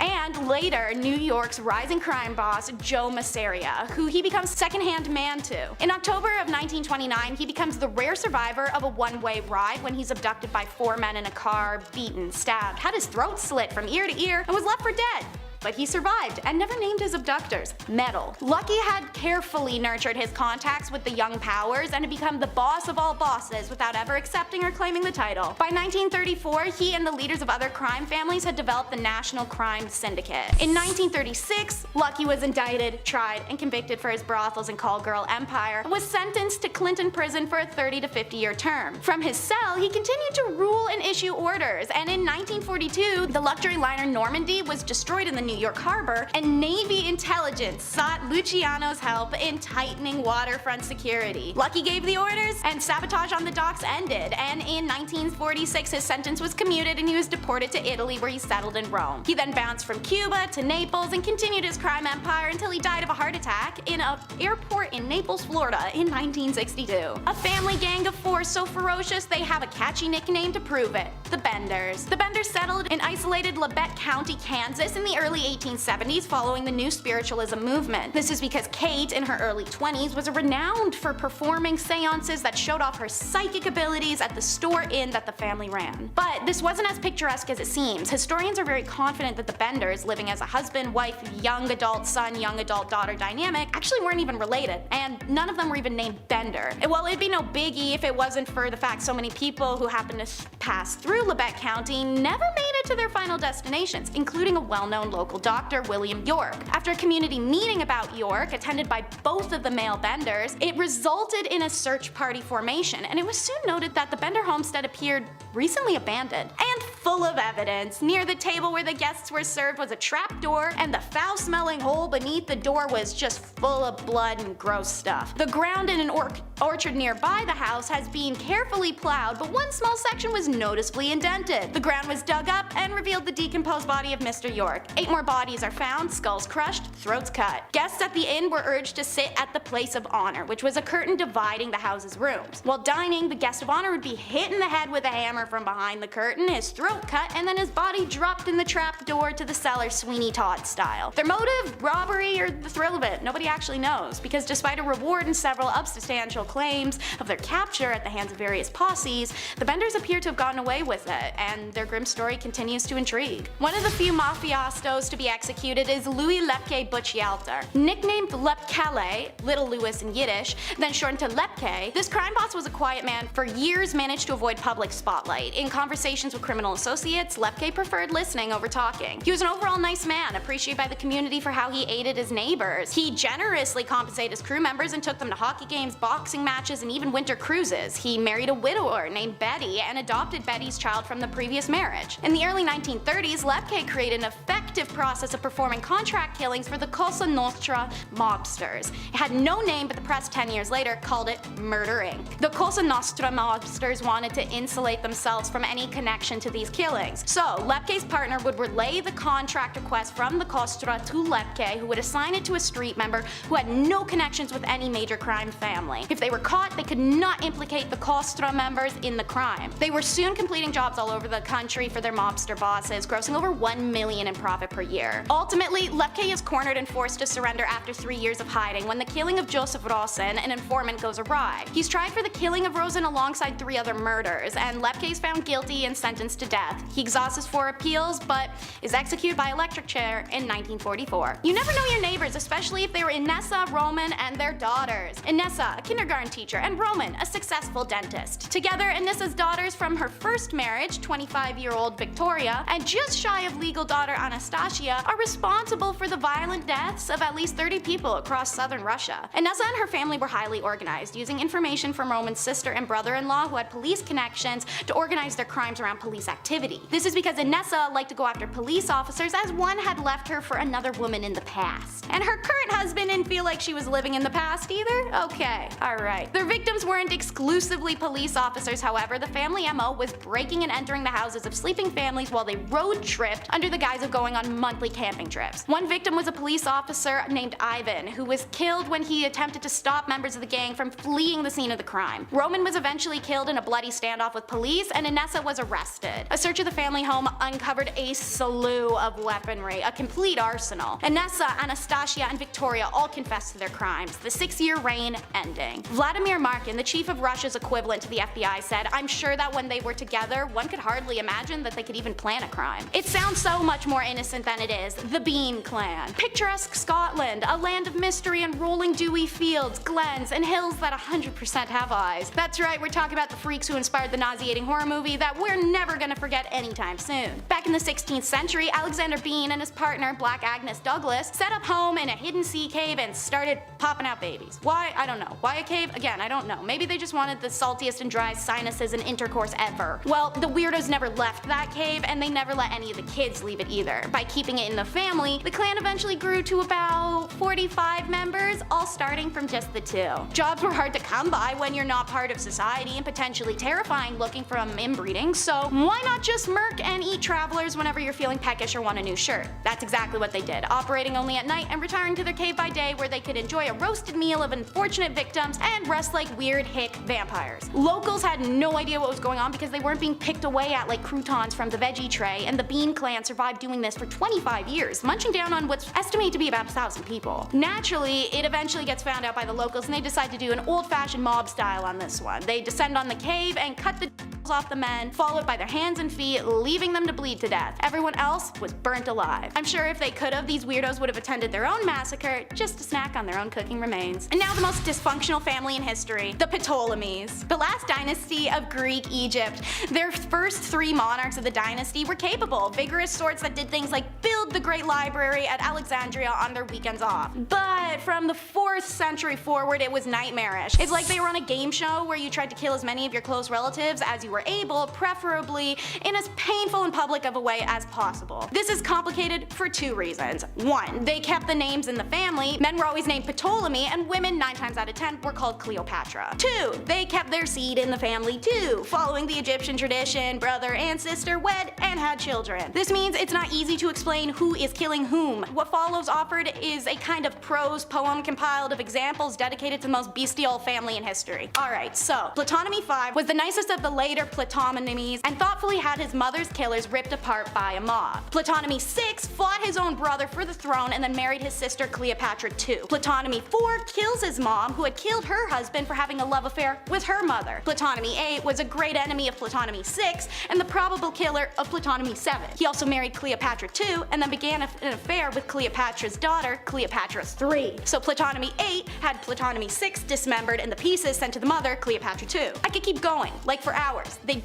and later New York's rising crime boss Joe Masseria, who he becomes second-hand man to. In October of 1929, he becomes the rare survivor of a one-way ride when he's abducted by 4 men in a car, beaten, stabbed, had his throat slit from ear to ear, and was left for dead. But he survived and never named his abductors. Metal. Lucky had carefully nurtured his contacts with the young powers and had become the boss of all bosses without ever accepting or claiming the title. By 1934, he and the leaders of other crime families had developed the National Crime Syndicate. In 1936, Lucky was indicted, tried, and convicted for his brothels and call girl empire, and was sentenced to Clinton prison for a 30 to 50-year term. From his cell, he continued to rule and issue orders, and in 1942, the luxury liner Normandy was destroyed in the New New York Harbor, and Navy intelligence sought Luciano's help in tightening waterfront security. Lucky gave the orders, and sabotage on the docks ended, and in 1946 his sentence was commuted and he was deported to Italy, where he settled in Rome. He then bounced from Cuba to Naples and continued his crime empire until he died of a heart attack in an airport in Naples, Florida in 1962. A family gang of four so ferocious they have a catchy nickname to prove it: the Benders. The Benders settled in isolated Labette County, Kansas in the early 1870s following the New Spiritualism movement. This is because Kate, in her early 20s, was renowned for performing seances that showed off her psychic abilities at the store inn that the family ran. But this wasn't as picturesque as it seems. Historians are very confident that the Benders, living as a husband, wife, young adult son, young adult daughter dynamic, actually weren't even related, and none of them were even named Bender. And while it'd be no biggie if it wasn't for the fact so many people who happened to pass through Labette County never made it to their final destinations, including a well-known local doctor, William York. After a community meeting about York, attended by both of the male Benders, it resulted in a search party formation, and it was soon noted that the Bender homestead appeared recently abandoned and full of evidence. Near the table where the guests were served was a trap door, and the foul-smelling hole beneath the door was just full of blood and gross stuff. The ground in an orchard nearby the house has been carefully plowed, but one small section was noticeably indented. The ground was dug up and revealed the decomposed body of Mr. York. 8 more bodies are found, skulls crushed, throats cut. Guests at the inn were urged to sit at the place of honor, which was a curtain dividing the house's rooms. While dining, the guest of honor would be hit in the head with a hammer from behind the curtain, his throat cut, and then his body dropped in the trap door to the cellar, Sweeney Todd style. Their motive, robbery, or the thrill of it, nobody actually knows, because despite a reward and several substantial claims of their capture at the hands of various posses, the Benders appear to have gotten away with it, and their grim story continues to intrigue. One of the few mafiastos to be executed is Louis Lepke Butchialter. Nicknamed Lepkele, Little Louis in Yiddish, then shortened to Lepke, this crime boss was a quiet man for years, managed to avoid public spotlight. In conversations with criminal associates, Lepke preferred listening over talking. He was an overall nice man, appreciated by the community for how he aided his neighbors. He generously compensated his crew members and took them to hockey games, boxing matches, and even winter cruises. He married a widower named Betty and adopted Betty's child from the previous marriage. In the early 1930s, Lepke created an effective process of performing contract killings for the Cosa Nostra mobsters. It had no name, but the press 10 years later called it Murder Inc. The Cosa Nostra mobsters wanted to insulate themselves from any connection to these killings. So, Lepke's partner would relay the contract request from the Costra to Lepke, who would assign it to a street member who had no connections with any major crime family. If they were caught, they could not implicate the Costra members in the crime. They were soon completing jobs all over the country for their mobster bosses, grossing over $1 million in profit per year. Ultimately, Lepke is cornered and forced to surrender after 3 years of hiding when the killing of Joseph Rosen, an informant, goes awry. He's tried for the killing of Rosen alongside 3 other murders, and Lepke is found guilty and sentenced to death. He exhausts his 4 appeals, but is executed by electric chair in 1944. You never know your neighbors, especially if they were Inessa, Roman, and their daughters. Inessa, a kindergarten teacher, and Roman, a successful dentist. Together, Inessa's daughters from her first marriage, 25-year-old Victoria, and just shy of legal daughter Anastasia, are responsible for the violent deaths of at least 30 people across southern Russia. Inessa and her family were highly organized, using information from Roman's sister and brother-in-law who had police connections to organize their crimes around police activity. This is because Inessa liked to go after police officers, as one had left her for another woman in the past. And her current husband didn't feel like she was living in the past either? Okay, alright. Their victims weren't exclusively police officers, however. The family MO was breaking and entering the houses of sleeping families while they road tripped under the guise of going on monthly camping trips. One victim was a police officer named Ivan, who was killed when he attempted to stop members of the gang from fleeing the scene of the crime. Roman was eventually killed in a bloody standoff with police, and Inessa was arrested. A search of the family home uncovered a slew of weaponry, a complete arsenal. Inessa, Anastasia, and Victoria all confessed to their crimes, the 6-year reign ending. Vladimir Markin, the chief of Russia's equivalent to the FBI, said, "I'm sure that when they were together, one could hardly imagine that they could even plan a crime." It sounds so much more innocent than it is. The Bean Clan. Picturesque Scotland, a land of mystery and rolling dewy fields, glens, and hills that 100% have eyes. That's right, we're talking about the freaks who inspired the nauseating horror movie that we're never gonna forget forget anytime soon. Back in the 16th century, Alexander Bean and his partner, Black Agnes Douglas, set up home in a hidden sea cave and started popping out babies. Why? I don't know. Why a cave? Again, I don't know. Maybe they just wanted the saltiest and driest sinuses and intercourse ever. Well, the weirdos never left that cave, and they never let any of the kids leave it either. By keeping it in the family, the clan eventually grew to about 45 members, all starting from just the 2. Jobs were hard to come by when you're not part of society and potentially terrifying looking from inbreeding, so why not just murk and eat travelers whenever you're feeling peckish or want a new shirt? That's exactly what they did, operating only at night and retiring to their cave by day where they could enjoy a roasted meal of unfortunate victims and rest like weird hick vampires. Locals had no idea what was going on because they weren't being picked away at like croutons from the veggie tray, and the Bean clan survived doing this for 25 years, munching down on what's estimated to be about 1,000 people. Naturally, it eventually gets found out by the locals and they decide to do an old-fashioned mob style on this one. They descend on the cave and cut the off the men, followed by their hands and feet, leaving them to bleed to death. Everyone else was burnt alive. I'm sure if they could've, these weirdos would have attended their own massacre just to snack on their own cooking remains. And now the most dysfunctional family in history, the Ptolemies. The last dynasty of Greek Egypt. Their first 3 monarchs of the dynasty were capable, vigorous sorts that did things like build the great library at Alexandria on their weekends off. But from the 4th century forward, it was nightmarish. It's like they were on a game show where you tried to kill as many of your close relatives as you were able, preferably in as painful and public of a way as possible. This is complicated for 2 reasons. 1, they kept the names in the family. Men were always named Ptolemy, and women 9 times out of 10 were called Cleopatra. 2, they kept their seed in the family too, following the Egyptian tradition, brother and sister wed and had children. This means it's not easy to explain who is killing whom. What follows offered is a kind of prose poem compiled of examples dedicated to the most bestial family in history. Alright, so Ptolemy V was the nicest of the later Ptolemy and thoughtfully had his mother's killers ripped apart by a mob. Ptolemy VI fought his own brother for the throne and then married his sister Cleopatra II. Ptolemy IV kills his mom, who had killed her husband for having a love affair with her mother. Ptolemy VIII was a great enemy of Ptolemy VI and the probable killer of Ptolemy VII. He also married Cleopatra II and then began an affair with Cleopatra's daughter, Cleopatra III. So Ptolemy VIII had Ptolemy VI dismembered and the pieces sent to the mother, Cleopatra II. I could keep going, like for hours. They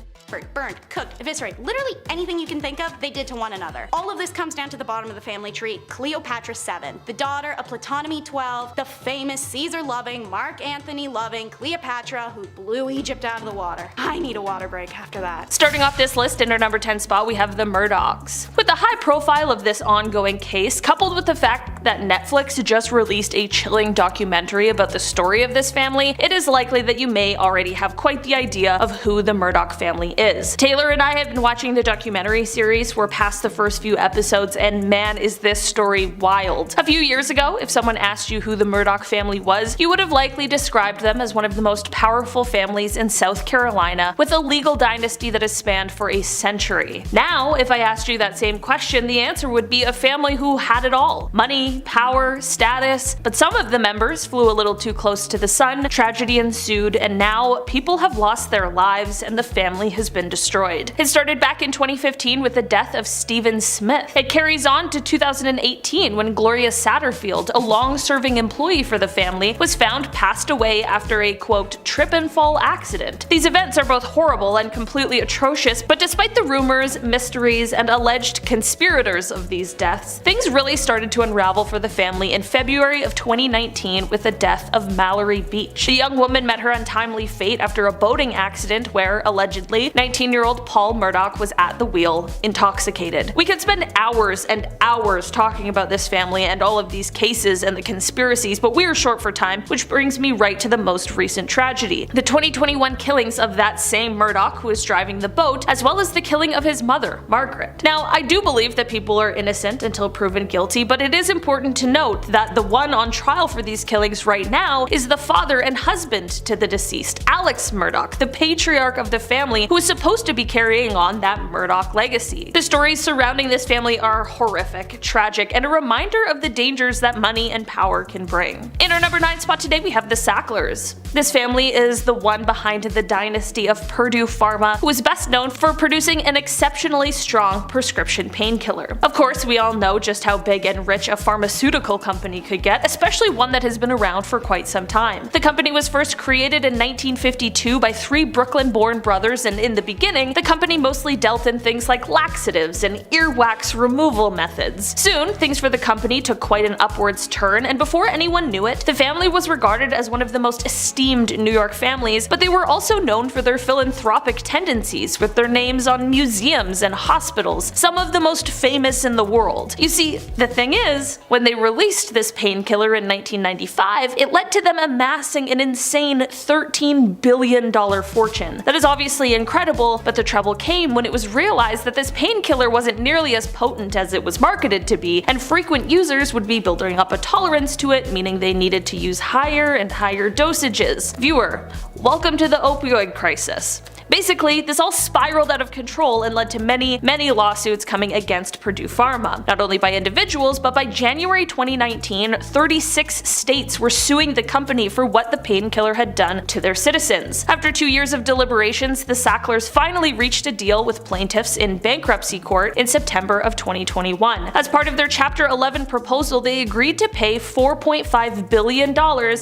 burned, cooked, eviscerated, literally anything you can think of, they did to one another. All of this comes down to the bottom of the family tree, Cleopatra VII, the daughter of Ptolemy XII, the famous Caesar-loving, Mark Antony-loving Cleopatra who blew Egypt out of the water. I need a water break after that. Starting off this list in our number 10 spot, we have the Murdochs. With the high profile of this ongoing case, coupled with the fact that Netflix just released a chilling documentary about the story of this family, it is likely that you may already have quite the idea of who the Murdoch family is. Taylor and I have been watching the documentary series. We're past the first few episodes, and man, is this story wild. A few years ago, if someone asked you who the Murdoch family was, you would have likely described them as one of the most powerful families in South Carolina, with a legal dynasty that has spanned for a century. Now, if I asked you that same question, the answer would be a family who had it all: money, power, status. But some of the members flew a little too close to the sun, tragedy ensued, and now people have lost their lives and the family has been destroyed. It started back in 2015 with the death of Stephen Smith. It carries on to 2018 when Gloria Satterfield, a long-serving employee for the family, was found passed away after a quote trip and fall accident. These events are both horrible and completely atrocious, but despite the rumors, mysteries, and alleged conspirators of these deaths, things really started to unravel for the family in February of 2019 with the death of Mallory Beach. The young woman met her untimely fate after a boating accident where, allegedly, 19-year-old Paul Murdoch was at the wheel, intoxicated. We could spend hours and hours talking about this family and all of these cases and the conspiracies, but we are short for time, which brings me right to the most recent tragedy: the 2021 killings of that same Murdoch who was driving the boat, as well as the killing of his mother, Margaret. Now, I do believe that people are innocent until proven guilty, but it is important to note that the one on trial for these killings right now is the father and husband to the deceased, Alex Murdoch, the patriarch of the family who is supposed to be carrying on that Murdoch legacy. The stories surrounding this family are horrific, tragic, and a reminder of the dangers that money and power can bring. In our number 9 spot today, we have the Sacklers. This family is the one behind the dynasty of Purdue Pharma, who is best known for producing an exceptionally strong prescription painkiller. Of course, we all know just how big and rich a pharmaceutical company could get, especially one that has been around for quite some time. The company was first created in 1952 by 3 Brooklyn-born brothers, and in the beginning, the company mostly dealt in things like laxatives and earwax removal methods. Soon, things for the company took quite an upwards turn, and before anyone knew it, the family was regarded as one of the most esteemed New York families, but they were also known for their philanthropic tendencies, with their names on museums and hospitals, some of the most famous in the world. You see, the thing is, when they released this painkiller in 1995, it led to them amassing an insane $13 billion fortune. That is obviously incredible, but the trouble came when it was realized that this painkiller wasn't nearly as potent as it was marketed to be, and frequent users would be building up a tolerance to it, meaning they needed to use higher and higher dosages. Viewer, welcome to the opioid crisis. Basically, this all spiraled out of control and led to many lawsuits coming against Purdue Pharma, not only by individuals, but by January 2019, 36 states were suing the company for what the painkiller had done to their citizens. After 2 years of deliberations, the Sacklers finally reached a deal with plaintiffs in bankruptcy court in September of 2021. As part of their Chapter 11 proposal, they agreed to pay $4.5 billion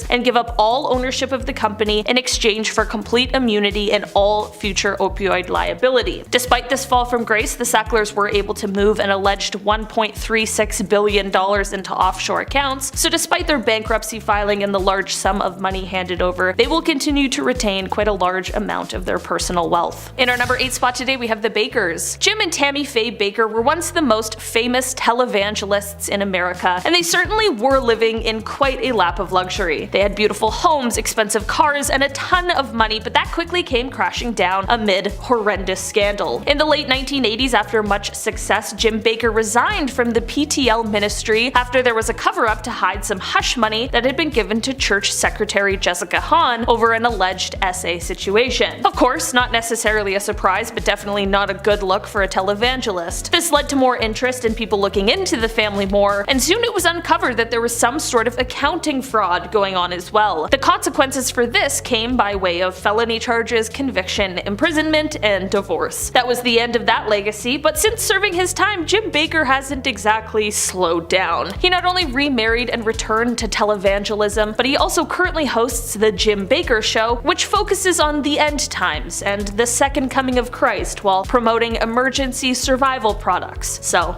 and give up all ownership of the company in exchange for complete immunity and all future opioid liability. Despite this fall from grace, the Sacklers were able to move an alleged $1.36 billion into offshore accounts, so despite their bankruptcy filing and the large sum of money handed over, they will continue to retain quite a large amount of their personal wealth. In our number 8 spot today, we have the Bakkers. Jim and Tammy Faye Bakker were once the most famous televangelists in America, and they certainly were living in quite a lap of luxury. They had beautiful homes, expensive cars, and a ton of money, but that quickly came crashing down amid horrendous scandal. In the late 1980s, after much success, Jim Bakker resigned from the PTL ministry after there was a cover-up to hide some hush money that had been given to church secretary Jessica Hahn over an alleged SA situation. Of course, not necessarily a surprise, but definitely not a good look for a televangelist. This led to more interest in people looking into the family more, and soon it was uncovered that there was some sort of accounting fraud going on as well. The consequences for this came by way of felony charges, conviction, imprisonment, and divorce. That was the end of that legacy, but since serving his time, Jim Bakker hasn't exactly slowed down. He not only remarried and returned to televangelism, but he also currently hosts the Jim Bakker Show, which focuses on the end times and the second coming of Christ while promoting emergency survival products. So,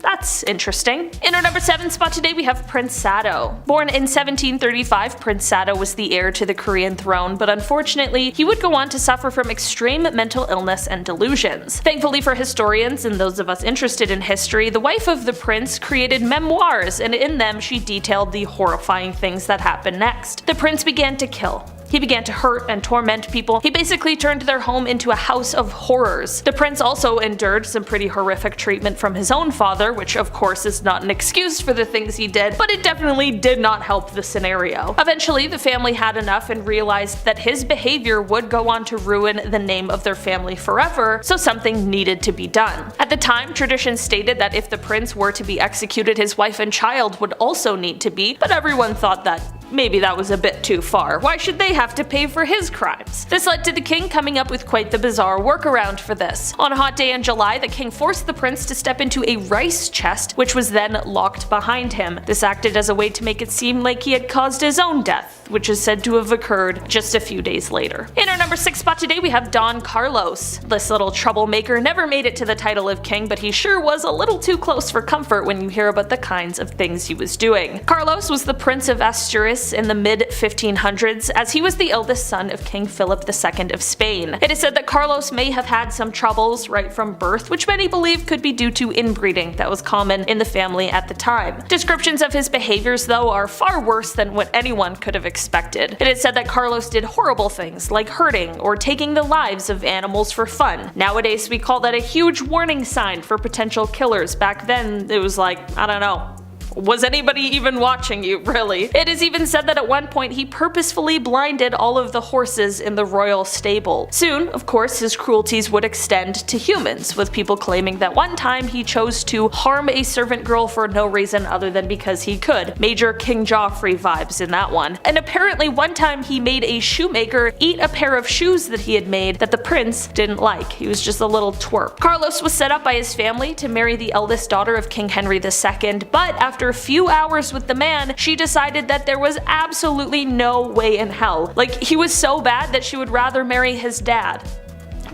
that's interesting. In our number 7 spot today, we have Prince Sado. Born in 1735, Prince Sado was the heir to the Korean throne, but unfortunately, he would go on to suffer from extreme mental illness and delusions. Thankfully for historians and those of us interested in history, the wife of the prince created memoirs, and in them she detailed the horrifying things that happened next. The prince began to kill. He began to hurt and torment people. He basically turned their home into a house of horrors. The prince also endured some pretty horrific treatment from his own father, which of course is not an excuse for the things he did, but it definitely did not help the scenario. Eventually, the family had enough and realized that his behavior would go on to ruin the name of their family forever, so something needed to be done. At the time, tradition stated that if the prince were to be executed, his wife and child would also need to be, but everyone thought that maybe that was a bit too far. Why should they have to pay for his crimes? This led to the king coming up with quite the bizarre workaround for this. On a hot day in July, the king forced the prince to step into a rice chest, which was then locked behind him. This acted as a way to make it seem like he had caused his own death, which is said to have occurred just a few days later. In our number 6 spot today, we have Don Carlos. This little troublemaker never made it to the title of king, but he sure was a little too close for comfort when you hear about the kinds of things he was doing. Carlos was the Prince of Asturias in the mid-1500s, as he was the eldest son of King Philip II of Spain. It is said that Carlos may have had some troubles right from birth, which many believe could be due to inbreeding that was common in the family at the time. Descriptions of his behaviors, though, are far worse than what anyone could have expected. It is said that Carlos did horrible things like hurting or taking the lives of animals for fun. Nowadays, we call that a huge warning sign for potential killers. Back then, it was like, I don't know. Was anybody even watching you, really? It is even said that at one point he purposefully blinded all of the horses in the royal stable. Soon, of course, his cruelties would extend to humans, with people claiming that one time he chose to harm a servant girl for no reason other than because he could. Major King Joffrey vibes in that one. And apparently one time he made a shoemaker eat a pair of shoes that he had made that the prince didn't like. He was just a little twerp. Carlos was set up by his family to marry the eldest daughter of King Henry II, but after a few hours with the man, she decided that there was absolutely no way in hell. Like, he was so bad that she would rather marry his dad.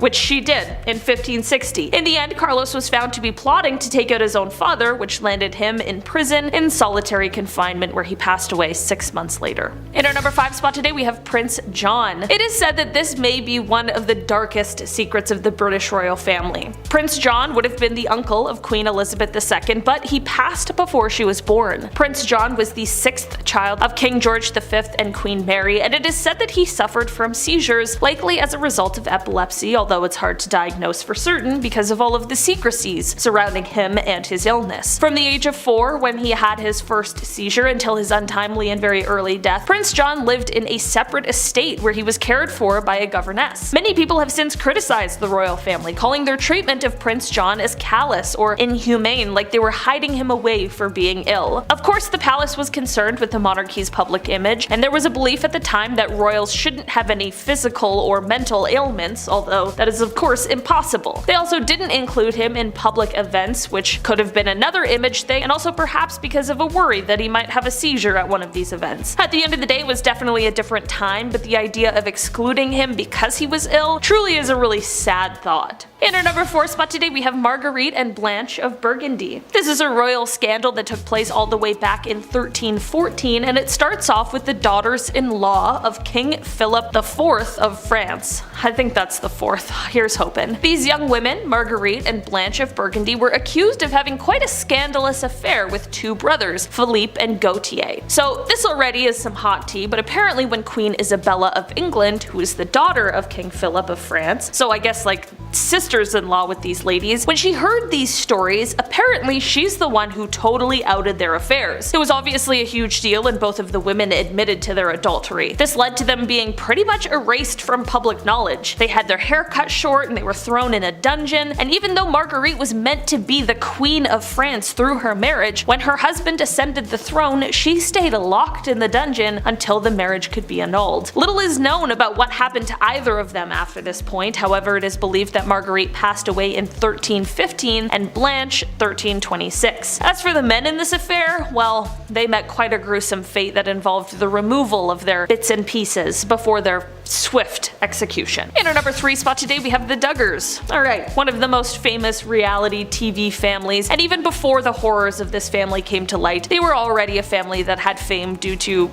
which she did in 1560. In the end, Carlos was found to be plotting to take out his own father, which landed him in prison in solitary confinement where he passed away 6 months later. In our number 5 spot today we have Prince John. It is said that this may be one of the darkest secrets of the British royal family. Prince John would have been the uncle of Queen Elizabeth II, but he passed before she was born. Prince John was the 6th child of King George V and Queen Mary, and it is said that he suffered from seizures, likely as a result of epilepsy, although it's hard to diagnose for certain because of all of the secrecies surrounding him and his illness. From the age of 4, when he had his first seizure, until his untimely and very early death, Prince John lived in a separate estate where he was cared for by a governess. Many people have since criticized the royal family, calling their treatment of Prince John as callous or inhumane, like they were hiding him away for being ill. Of course, the palace was concerned with the monarchy's public image, and there was a belief at the time that royals shouldn't have any physical or mental ailments, although that is of course impossible. They also didn't include him in public events, which could have been another image thing, and also perhaps because of a worry that he might have a seizure at one of these events. At the end of the day, it was definitely a different time, but the idea of excluding him because he was ill truly is a really sad thought. In our number 4 spot today we have Marguerite and Blanche of Burgundy. This is a royal scandal that took place all the way back in 1314, and it starts off with the daughters-in-law of King Philip IV of France. I think that's the 4th, here's hoping. These young women, Marguerite and Blanche of Burgundy, were accused of having quite a scandalous affair with 2 brothers, Philippe and Gautier. So this already is some hot tea, but apparently when Queen Isabella of England, who is the daughter of King Philip of France, so I guess like sisters-in-law with these ladies, when she heard these stories, apparently she's the one who totally outed their affairs. It was obviously a huge deal, and both of the women admitted to their adultery. This led to them being pretty much erased from public knowledge. They had their hair cut short and they were thrown in a dungeon, and even though Marguerite was meant to be the Queen of France through her marriage, when her husband ascended the throne, she stayed locked in the dungeon until the marriage could be annulled. Little is known about what happened to either of them after this point. However, it is believed that Marguerite passed away in 1315 and Blanche 1326. As for the men in this affair, well, they met quite a gruesome fate that involved the removal of their bits and pieces before their swift execution. In our number 3 spot today we have the Duggars. Alright, one of the most famous reality TV families, and even before the horrors of this family came to light, they were already a family that had fame due to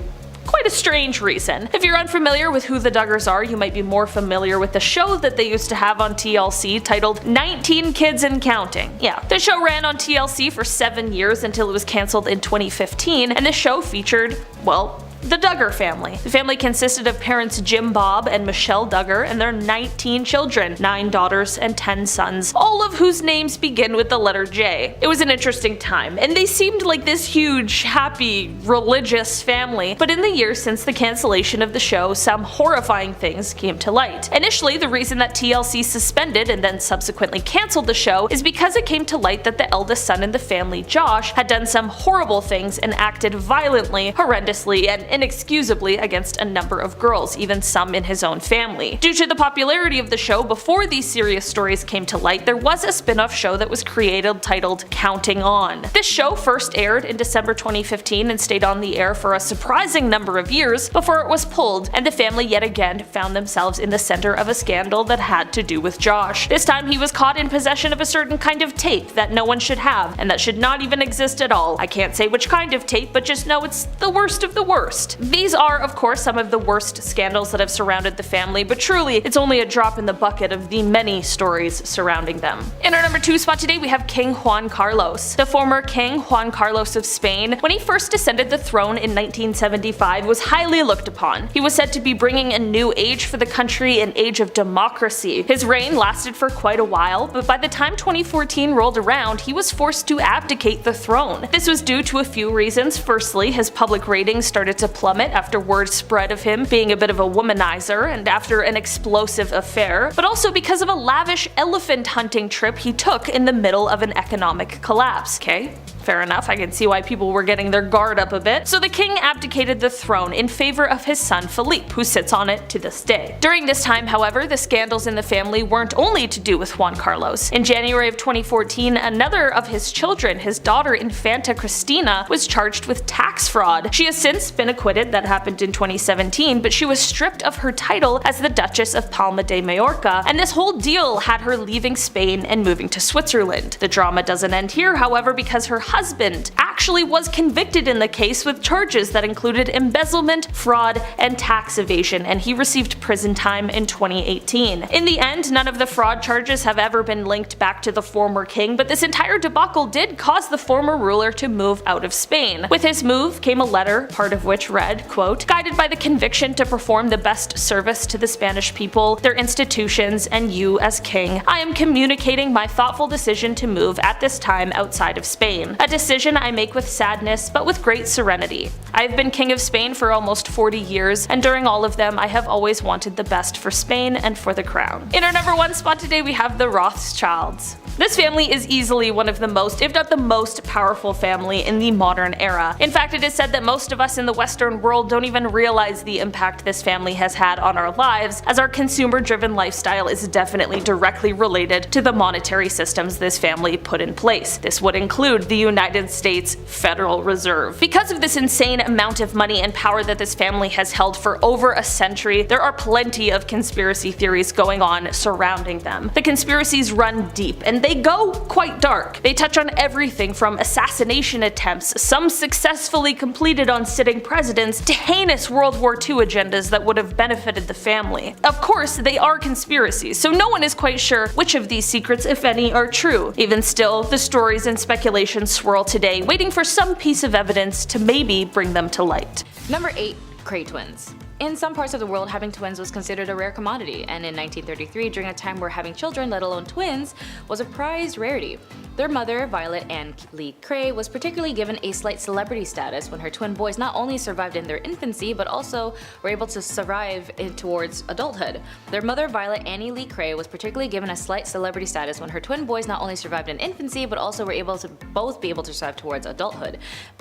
quite a strange reason. If you're unfamiliar with who the Duggars are, you might be more familiar with the show that they used to have on TLC titled 19 Kids and Counting. Yeah, the show ran on TLC for 7 years until it was cancelled in 2015, and the show featured, well, the Duggar family. The family consisted of parents Jim Bob and Michelle Duggar and their 19 children, 9 daughters and 10 sons, all of whose names begin with the letter J. It was an interesting time, and they seemed like this huge, happy, religious family, but in the years since the cancellation of the show, some horrifying things came to light. Initially, the reason that TLC suspended and then subsequently cancelled the show is because it came to light that the eldest son in the family, Josh, had done some horrible things and acted violently, horrendously, and inexcusably against a number of girls, even some in his own family. Due to the popularity of the show before these serious stories came to light, there was a spin-off show that was created titled Counting On. This show first aired in December 2015 and stayed on the air for a surprising number of years before it was pulled, and the family yet again found themselves in the center of a scandal that had to do with Josh. This time he was caught in possession of a certain kind of tape that no one should have, and that should not even exist at all. I can't say which kind of tape, but just know it's the worst of the worst. These are, of course, some of the worst scandals that have surrounded the family, but truly, it's only a drop in the bucket of the many stories surrounding them. In our number 2 spot today, we have King Juan Carlos. The former King Juan Carlos of Spain, when he first ascended the throne in 1975, was highly looked upon. He was said to be bringing a new age for the country, an age of democracy. His reign lasted for quite a while, but by the time 2014 rolled around, he was forced to abdicate the throne. This was due to a few reasons. Firstly, his public ratings started to plummet after word spread of him being a bit of a womanizer and after an explosive affair, but also because of a lavish elephant hunting trip he took in the middle of an economic collapse, okay? Fair enough, I can see why people were getting their guard up a bit. So the king abdicated the throne in favor of his son Philippe, who sits on it to this day. During this time, however, the scandals in the family weren't only to do with Juan Carlos. In January of 2014, another of his children, his daughter Infanta Cristina, was charged with tax fraud. She has since been acquitted, that happened in 2017, but she was stripped of her title as the Duchess of Palma de Mallorca, and this whole deal had her leaving Spain and moving to Switzerland. The drama doesn't end here, however, because her husband actually was convicted in the case with charges that included embezzlement, fraud, and tax evasion, and he received prison time in 2018. In the end, none of the fraud charges have ever been linked back to the former king, but this entire debacle did cause the former ruler to move out of Spain. With his move came a letter, part of which read, quote, "Guided by the conviction to perform the best service to the Spanish people, their institutions, and you as king, I am communicating my thoughtful decision to move at this time outside of Spain. A decision I make with sadness, but with great serenity. I have been king of Spain for almost 40 years, and during all of them I have always wanted the best for Spain and for the crown." In our number 1 spot today we have the Rothschilds. This family is easily one of the most, if not the most, powerful family in the modern era. In fact, it is said that most of us in the Western world don't even realize the impact this family has had on our lives, as our consumer-driven lifestyle is definitely directly related to the monetary systems this family put in place. This would include the United States Federal Reserve. Because of this insane amount of money and power that this family has held for over a century, there are plenty of conspiracy theories going on surrounding them. The conspiracies run deep, and they go quite dark. They touch on everything from assassination attempts, some successfully completed on sitting presidents, to heinous World War II agendas that would have benefited the family. Of course, they are conspiracies, so no one is quite sure which of these secrets, if any, are true. Even still, the stories and speculations swirl today, waiting for some piece of evidence to maybe bring them to light. Number 8. Cray twins. In some parts of the world, having twins was considered a rare commodity, and in 1933, during a time where having children, let alone twins, was a prized rarity. Their mother, Violet Ann Lee Cray, was particularly given a slight celebrity status when her twin boys not only survived in their infancy, but also were able to survive towards adulthood. Their mother, Violet Annie Lee Cray, was particularly given a slight celebrity status when her twin boys not only survived in infancy, but also were able to both be able to survive towards adulthood.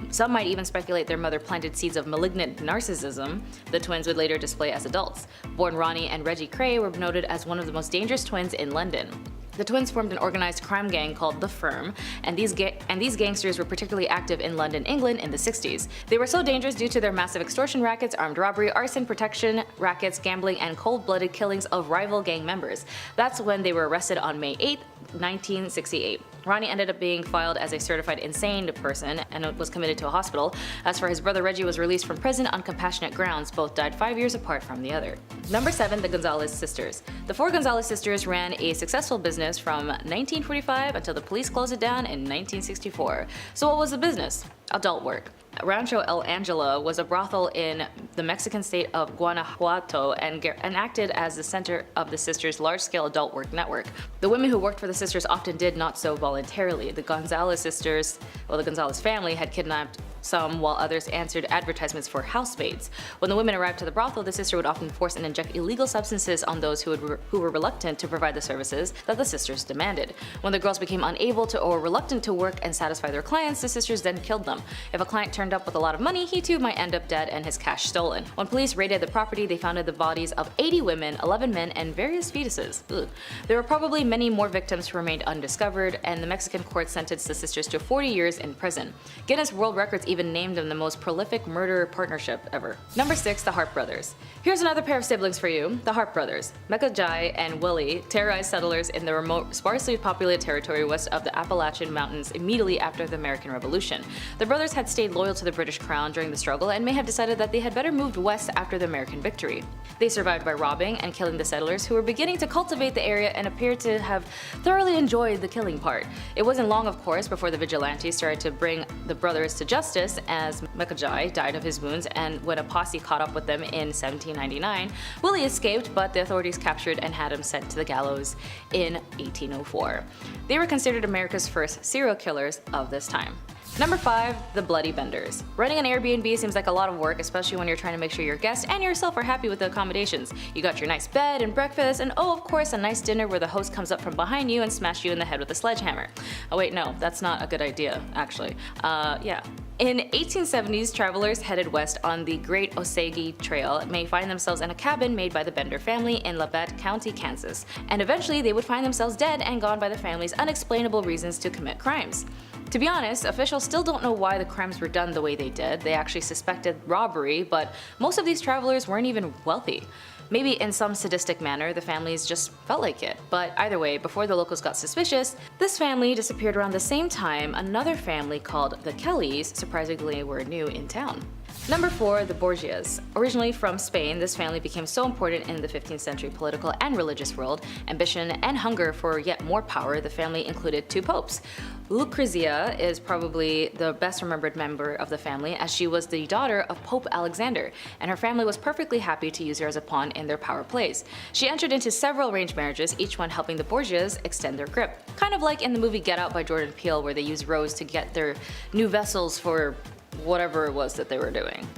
Some might even speculate their mother planted seeds of malignant narcissism the twins would later display as adults. Born Ronnie and Reggie Cray were noted as one of the most dangerous twins in London. The twins formed an organized crime gang called The Firm, and these gangsters were particularly active in London, England in the 60s. They were so dangerous due to their massive extortion rackets, armed robbery, arson, protection rackets, gambling, and cold-blooded killings of rival gang members. That's when they were arrested on May 8, 1968. Ronnie ended up being filed as a certified insane person and was committed to a hospital. As for his brother, Reggie was released from prison on compassionate grounds. Both died 5 years apart from the other. Number 7. The Gonzalez sisters. The 4 Gonzalez sisters ran a successful business from 1945 until the police closed it down in 1964. So what was the business? Adult work. Rancho El Angela was a brothel in the Mexican state of Guanajuato and acted as the center of the sisters' large-scale adult work network. The women who worked for the sisters often did not so voluntarily. The Gonzalez sisters, the Gonzalez family, had kidnapped some, while others answered advertisements for housemaids. When the women arrived to the brothel, the sister would often force and inject illegal substances on those who were reluctant to provide the services that the sisters demanded. When the girls became unable to or reluctant to work and satisfy their clients, the sisters then killed them. If a client turned up with a lot of money, he too might end up dead and his cash stolen. When police raided the property, they found the bodies of 80 women, 11 men, and various fetuses. Ugh. There were probably many more victims who remained undiscovered, and the Mexican court sentenced the sisters to 40 years in prison. Guinness World Records even named them the most prolific murder partnership ever. Number 6. The Hart Brothers. Here's another pair of siblings for you, the Hart Brothers. Mecca Jai and Willie terrorized settlers in the remote, sparsely populated territory west of the Appalachian Mountains immediately after the American Revolution. The brothers had stayed loyal to the British Crown during the struggle and may have decided that they had better moved west after the American victory. They survived by robbing and killing the settlers who were beginning to cultivate the area and appeared to have thoroughly enjoyed the killing part. It wasn't long, of course, before the vigilantes started to bring the brothers to justice, as Mecca Jai died of his wounds, and when a posse caught up with them in 1799, Willie escaped, but the authorities captured and had him sent to the gallows in 1804. They were considered America's first serial killers of this time. Number 5. The Bloody Benders. Running an Airbnb seems like a lot of work, especially when you're trying to make sure your guests and yourself are happy with the accommodations. You got your nice bed and breakfast, and oh, of course, a nice dinner where the host comes up from behind you and smashes you in the head with a sledgehammer. Oh wait, no, that's not a good idea, actually. Yeah. In 1870s, travelers headed west on the Great Osage Trail may find themselves in a cabin made by the Bender family in Labette County, Kansas, and eventually they would find themselves dead and gone by the family's unexplainable reasons to commit crimes. To be honest, officials still don't know why the crimes were done the way they did. They actually suspected robbery, but most of these travelers weren't even wealthy. Maybe in some sadistic manner, the families just felt like it. But either way, before the locals got suspicious, this family disappeared around the same time another family called the Kellys surprisingly were new in town. Number 4. The Borgias. Originally from Spain, this family became so important in the 15th century political and religious world. Ambition and hunger for yet more power, the family included 2 popes. Lucrezia is probably the best remembered member of the family, as she was the daughter of Pope Alexander, and her family was perfectly happy to use her as a pawn in their power plays. She entered into several arranged marriages, each one helping the Borgias extend their grip. Kind of like in the movie Get Out by Jordan Peele, where they use Rose to get their new vessels for whatever it was that they were doing.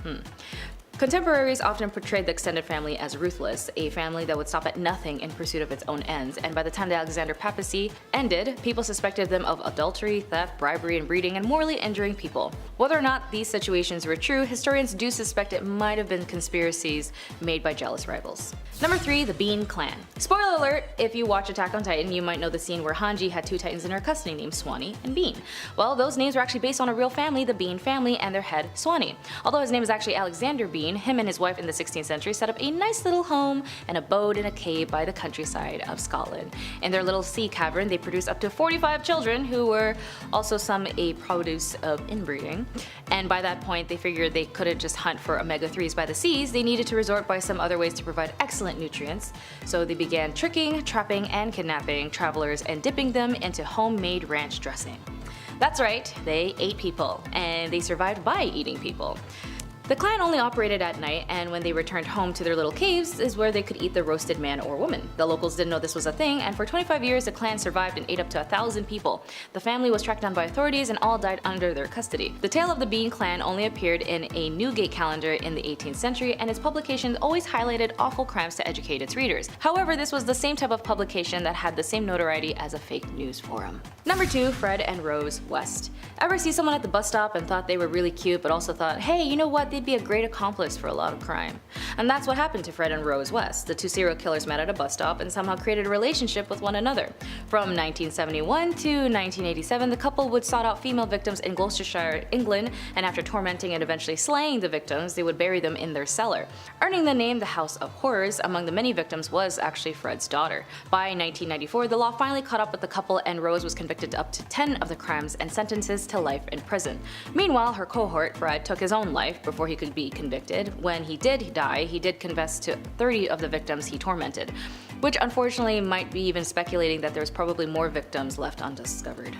Contemporaries often portrayed the extended family as ruthless, a family that would stop at nothing in pursuit of its own ends, and by the time the Alexander papacy ended, people suspected them of adultery, theft, bribery, and breeding, and morally injuring people. Whether or not these situations were true, historians do suspect it might have been conspiracies made by jealous rivals. Number 3. The Bean Clan. Spoiler alert, if you watch Attack on Titan, you might know the scene where Hanji had 2 titans in her custody named Swanee and Bean. Well, those names were actually based on a real family, the Bean family, and their head, Swanee. Although his name is actually Alexander Bean, him and his wife in the 16th century set up a nice little home and abode in a cave by the countryside of Scotland. In their little sea cavern, they produced up to 45 children who were also some a produce of inbreeding. And by that point, they figured they couldn't just hunt for omega-3s by the seas, they needed to resort by some other ways to provide excellent nutrients. So they began tricking, trapping, and kidnapping travelers and dipping them into homemade ranch dressing. That's right, they ate people, and they survived by eating people. The clan only operated at night, and when they returned home to their little caves is where they could eat the roasted man or woman. The locals didn't know this was a thing, and for 25 years the clan survived and ate up to 1,000 people. The family was tracked down by authorities and all died under their custody. The tale of the Bean Clan only appeared in a Newgate calendar in the 18th century, and its publications always highlighted awful crimes to educate its readers. However, this was the same type of publication that had the same notoriety as a fake news forum. Number 2. Fred and Rose West. Ever see someone at the bus stop and thought they were really cute, but also thought, hey, you know what, they'd be a great accomplice for a lot of crime? And that's what happened to Fred and Rose West. The 2 serial killers met at a bus stop and somehow created a relationship with one another. From 1971 to 1987, the couple would sought out female victims in Gloucestershire, England, and after tormenting and eventually slaying the victims, they would bury them in their cellar. Earning the name the House of Horrors, among the many victims was actually Fred's daughter. By 1994, the law finally caught up with the couple, and Rose was convicted up to 10 of the crimes and sentences to life in prison. Meanwhile, her cohort, Fred, took his own life before he could be convicted. When he did die, he did confess to 30 of the victims he tormented, which unfortunately might be even speculating that there's probably more victims left undiscovered.